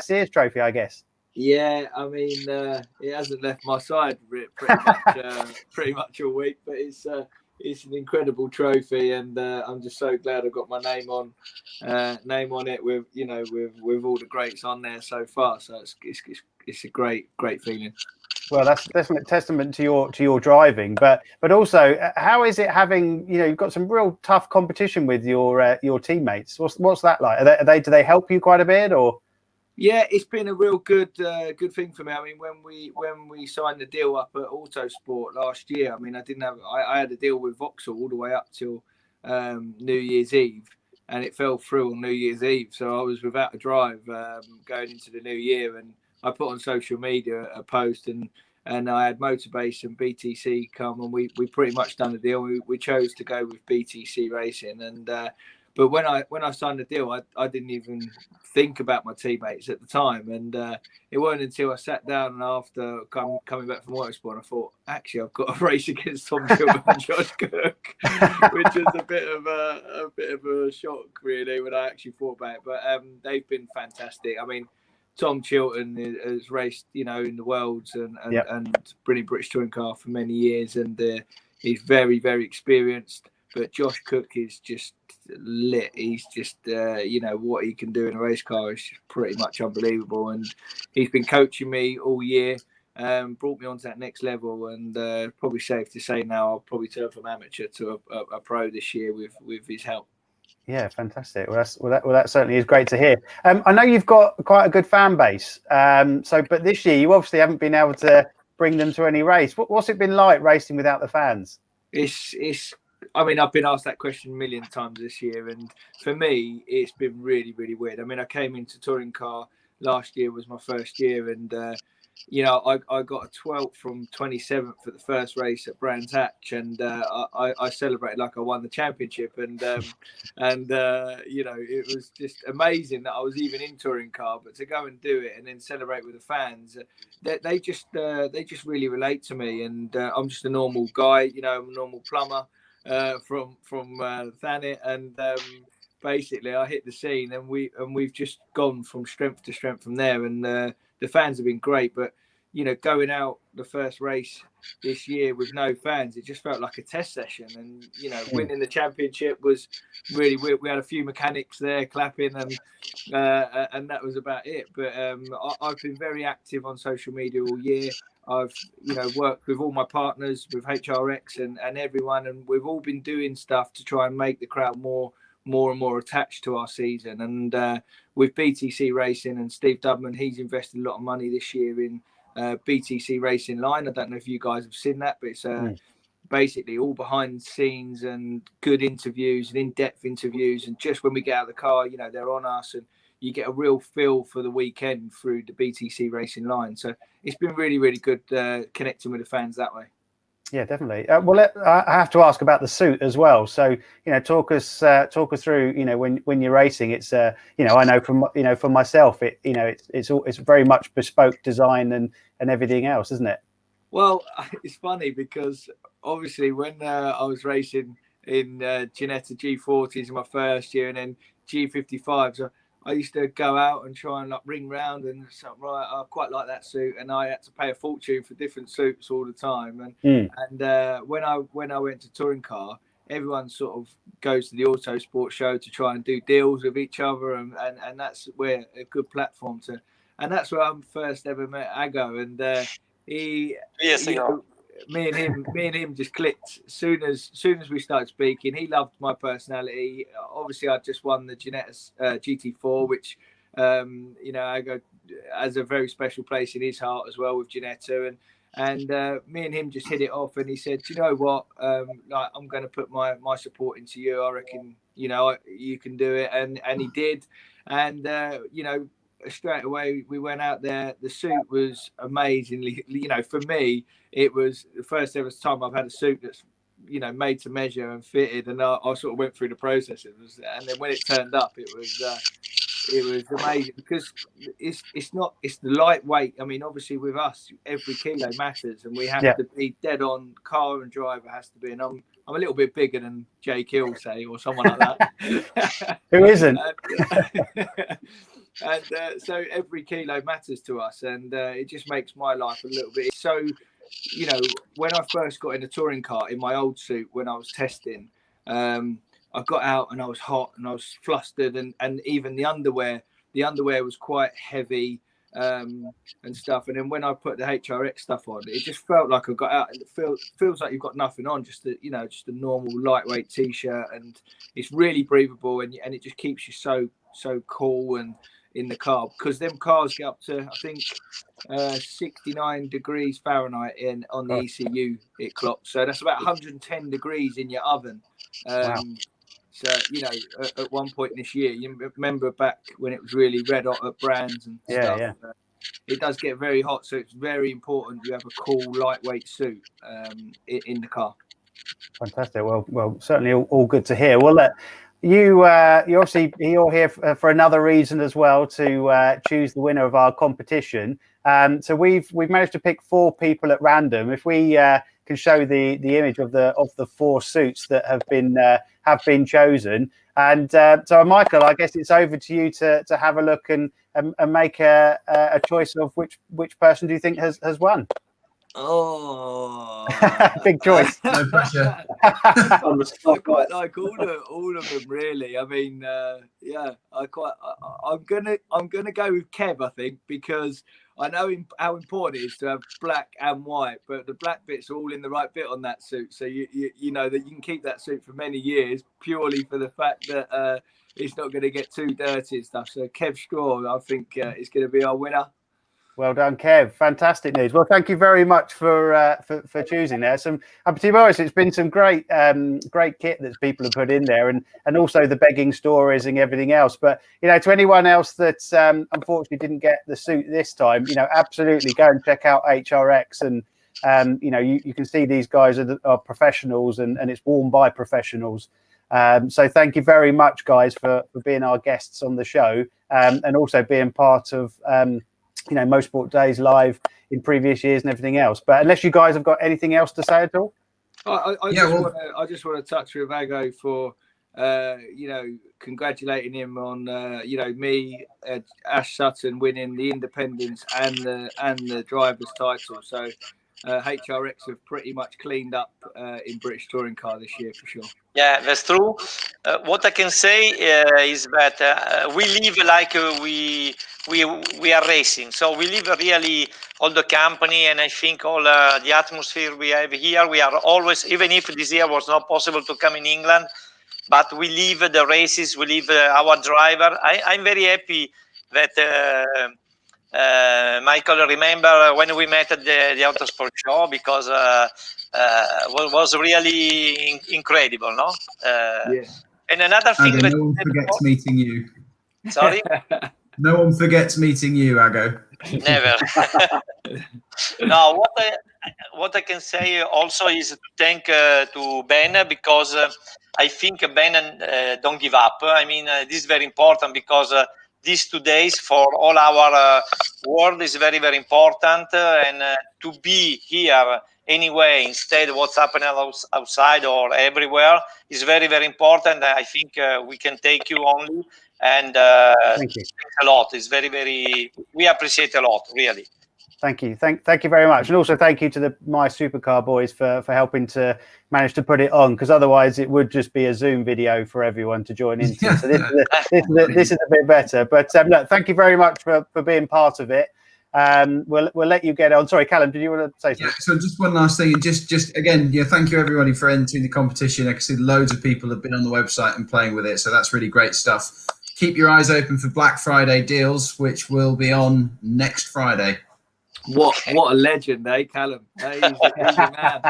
Sears trophy, I guess. Yeah, I mean, it hasn't left my side pretty much all week, but it's an incredible trophy, and I'm just so glad I got my name on it with with all the greats on there so far. So it's a great feeling. Well, that's definitely a testament to your driving, but also, how is it having, you've got some real tough competition with your teammates? What's that like? Do they help you quite a bit, or? Yeah, it's been a real good thing for me. I mean, when we signed the deal up at Autosport last year, I mean, I had a deal with Vauxhall all the way up till New Year's Eve, and it fell through on New Year's Eve. So I was without a drive going into the new year, and I put on social media a post, and I had Motorbase and BTC come, and we pretty much done the deal. We chose to go with BTC Racing, and but when I signed the deal, I didn't even think about my teammates at the time, and it wasn't until I sat down and after coming back from Motorsport, I thought, actually, I've got a race against Tom Chilton and Josh Cook, which was a bit of a shock, really, when I actually thought about it. But they've been fantastic. I mean, Tom Chilton has raced, in the Worlds and brilliant British touring car for many years, and he's very, very experienced. But Josh Cook is just lit. He's just, what he can do in a race car is pretty much unbelievable. And he's been coaching me all year, brought me on to that next level. And probably safe to say now I'll probably turn from amateur to a pro this year with his help. Yeah, fantastic. Well, that certainly is great to hear. I know you've got quite a good fan base. But this year you obviously haven't been able to bring them to any race. What's it been like racing without the fans? I mean, I've been asked that question a million times this year, and for me, it's been really, really weird. I mean, I came into touring car last year, was my first year, and I got a 12th from 27th for the first race at Brands Hatch, and I celebrated like I won the championship, and it was just amazing that I was even in touring car. But to go and do it and then celebrate with the fans, they just really relate to me, and I'm just a normal guy, I'm a normal plumber. From Thanet, and basically I hit the scene, and we've just gone from strength to strength from there, and the fans have been great. But going out the first race this year with no fans, it just felt like a test session, and winning the championship was really weird. We had a few mechanics there clapping, and that was about it. But I've been very active on social media all year. I've worked with all my partners, with HRX and everyone, and we've all been doing stuff to try and make the crowd more and more attached to our season. And with BTC Racing and Steve Dubman, he's invested a lot of money this year in BTC Racing Line. I don't know if you guys have seen that, but it's basically all behind the scenes and good interviews and in-depth interviews. And just when we get out of the car, they're on us, and you get a real feel for the weekend through the BTC Racing Line. So it's been really, really good connecting with the fans that way. Yeah, definitely. I have to ask about the suit as well. So, talk us through, when you're racing, it's, I know for myself, it's very much bespoke design and everything else, isn't it? Well, it's funny because obviously when I was racing in Ginetta G40s in my first year and then G55s, I used to go out and try and ring round and say, right, I quite like that suit, and I had to pay a fortune for different suits all the time. And when I went to touring car, everyone sort of goes to the Autosport show to try and do deals with each other, and that's where a good platform to. And that's where I first ever met Ago, and me and him just clicked. Soon as we started speaking, he loved my personality. Obviously, I just won the Ginetta GT4, which Ago has a very special place in his heart as well with Ginetta, and me and him just hit it off. And he said, "Do you know what? I'm going to put my support into you. I reckon you can do it," and he did, and straight away we went out there. The suit was amazingly, for me, it was the first ever time I've had a suit that's made to measure and fitted, and I sort of went through the process. And then when it turned up, it was amazing, because it's the lightweight. I mean, obviously with us, every kilo matters, and we have to be dead on. Car and driver has to be, and I'm a little bit bigger than Jake Hill, say, or someone like that. Who isn't? And so every kilo matters to us, and it just makes my life a little bit. So, you know, when I first got in a touring car in my old suit when I was testing, I got out and I was hot and I was flustered, and even the underwear was quite heavy and stuff. And then when I put the HRX stuff on, it just felt like I got out. It feels like you've got nothing on, just a normal lightweight t-shirt, and it's really breathable, and it just keeps you so cool and in the car, because them cars get up to, I think, 69 degrees Fahrenheit on the ECU it clocks, so that's about 110 degrees in your oven. Wow. So, you know, at one point this year, you remember back when it was really red hot at Brands and stuff. Yeah. It does get very hot, so it's very important you have a cool, lightweight suit in the car. Fantastic. Well, certainly all good to hear. Well, you're here for another reason as well, to choose the winner of our competition. So we've managed to pick 4 people at random. If we can show the image of the 4 suits that have been chosen, and so Michael, I guess it's over to you to have a look and make a choice of which person do you think has won. Oh, big choice. No pressure. I quite like all of them, really. I mean, yeah, I'm gonna go with Kev, I think, because I know how important it is to have black and white, but the black bits are all in the right bit on that suit, so you know that you can keep that suit for many years purely for the fact that it's not going to get too dirty and stuff. So Kev Straw, I think, is going to be our winner. Well done, Kev. Fantastic news. Well, thank you very much for choosing there. To be honest, it's been some great kit that people have put in there, and also the begging stories and everything else. But, you know, to anyone else that unfortunately didn't get the suit this time, you know, absolutely go and check out HRX, and you know, you can see these guys are professionals, and it's worn by professionals. So thank you very much, guys, for being our guests on the show, and also being part of you know, Motorsport Days live in previous years and everything else. But unless you guys have got anything else to say at all, I just want to touch with Ago for you know, congratulating him on you know, me, Ash Sutton winning the Independence and the drivers title. So HRX have pretty much cleaned up in British Touring Car this year, for sure. Yeah, that's true. What I can say is that we live like we are racing. So we live really all the company, and I think all the atmosphere we have here. We are always, even if this year was not possible to come in England, but we live the races, we live our driver. I'm very happy that Michael, remember when we met at the Autosport show, because was really incredible, no? Yeah. And another thing that no one forgets meeting you. Sorry? No one forgets meeting you, Ago. Never. No, what I can say also is thank to Ben, because I think Ben don't give up. I mean, this is very important, because these 2 days for all our world is very, very important, and to be here anyway instead of what's happening outside or everywhere is very, very important. I think we can take you only, and thank you a lot. It's very, very, we appreciate a lot, really. Thank you. Thank you very much. And also thank you to the My Supercar boys for helping to manage to put it on, because otherwise it would just be a Zoom video for everyone to join into. So this is a bit better. But look, thank you very much for being part of it. We'll let you get on. Sorry, Callum, did you want to say something? Yeah, so just one last thing, and just again, thank you everybody for entering the competition. I can see loads of people have been on the website and playing with it, so that's really great stuff. Keep your eyes open for Black Friday deals, which will be on next Friday. What a legend, eh, Callum? He's a man.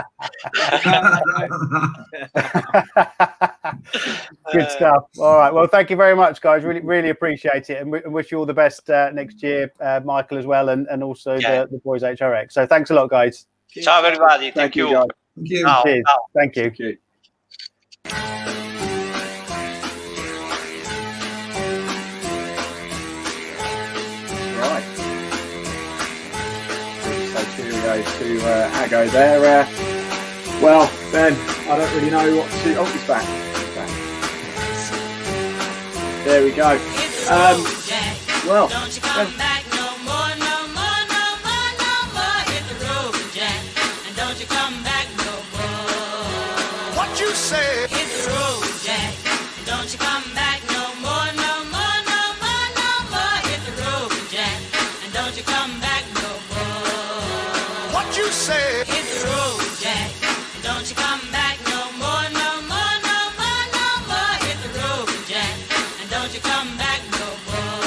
Good stuff. All right. Well, thank you very much, guys. Really appreciate it, and wish you all the best next year, Michael, as well, and also the boys HRX. So thanks a lot, guys. Ciao, everybody. Thank you. Guys. Thank you. Cheers. Thank you. Thank you. Right. Cheerio to Ago there. Well, Ben, I don't really know what to. Oh, he's back. There we go. well. Don't you come back no more, no more, no more, no more. Hit the road, Jack, and don't you come back no more. What you say? Hit the road, Jack, and don't you come back no more, no more, no more, no more. Hit the road, Jack, and don't you come back no more. What you say? Hit the road, Jack, and don't you come back no more, no more, no more, no more. Hit the road, Jack, and don't you come back no more.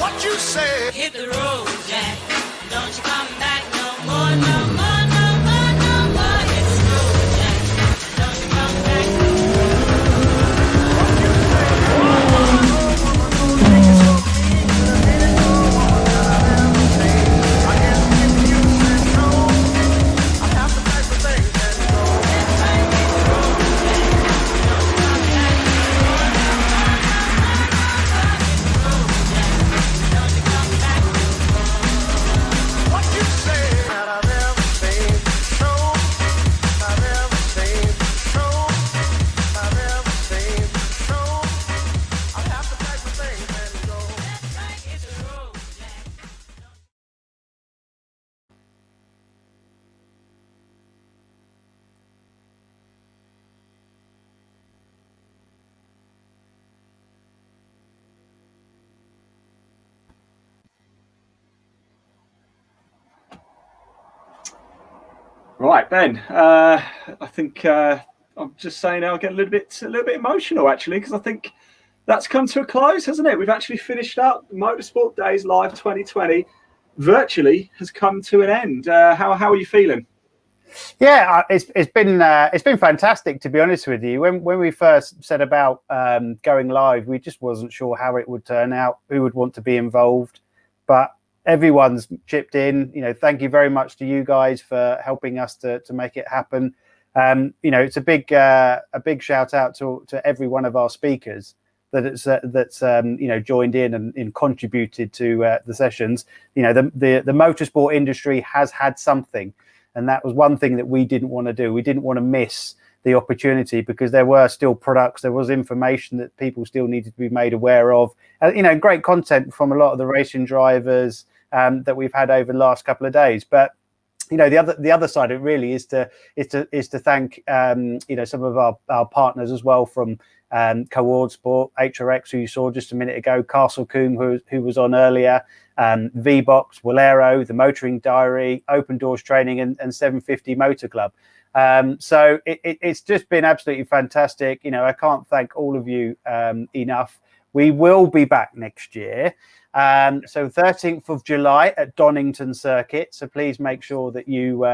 What you say? Hit the road, Jack, and don't you come back no more, no more, no more, no more. Hit the road, Jack, and don't you come back no Right, Ben. I think I'm just saying I'll get a little bit emotional actually, because I think that's come to a close, hasn't it? We've actually finished up Motorsport Days Live 2020. Virtually has come to an end. How are you feeling? Yeah, it's been fantastic, to be honest with you. When we first set about going live, we just wasn't sure how it would turn out, who would want to be involved, but everyone's chipped in. You know, thank you very much to you guys for helping us to make it happen. You know, it's a big shout out to every one of our speakers that's you know, joined in and contributed to the sessions. You know, the motorsport industry has had something, and that was one thing that we didn't want to do. We didn't want to miss the opportunity, because there were still products, there was information that people still needed to be made aware of. You know, great content from a lot of the racing drivers that we've had over the last couple of days. But you know, the other side of it really is to thank you know, some of our partners as well, from Coord Sport, HRX, who you saw just a minute ago, Castle Coombe, who was on earlier, VBox, Walero, the Motoring Diary, Open Doors Training, and 750 Motor Club. So it's just been absolutely fantastic. You know, I can't thank all of you enough. We will be back next year. So 13th of July at Donington Circuit. So please make sure that you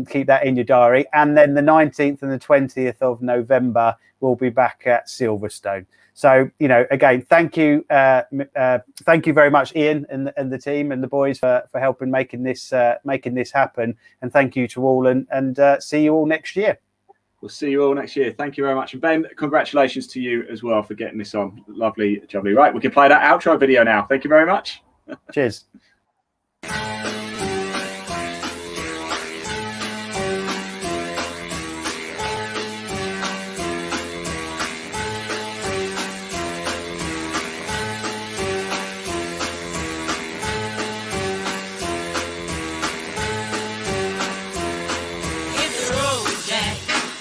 keep that in your diary. And then the 19th and the 20th of November, we'll be back at Silverstone. So, you know, again, thank you very much, Ian and the team and the boys for helping making this happen. And thank you to all, and see you all next year. We'll see you all next year. Thank you very much. And Ben, congratulations to you as well for getting this on. Lovely, jubbly. Right, we can play that outro video now. Thank you very much. Cheers.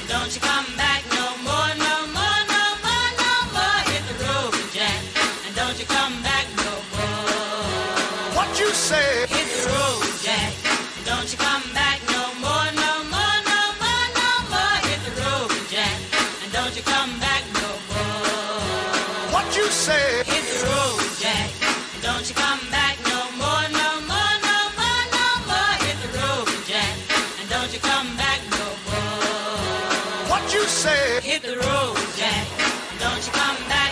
Don't you come back no more, no more, no more, no more. Hit the road, Jack, and don't you come back no more. What you say? Hit the road, Jack, and don't you come back no more, no more, no more, no more. Hit the road, Jack, and don't you come back no more. What you say? Hit the road, Jack, and don't you come back no more, no more, no more, no more. Hit the road, Jack, and don't you come back no more. What you say? Hit the road, Jack, don't you come back.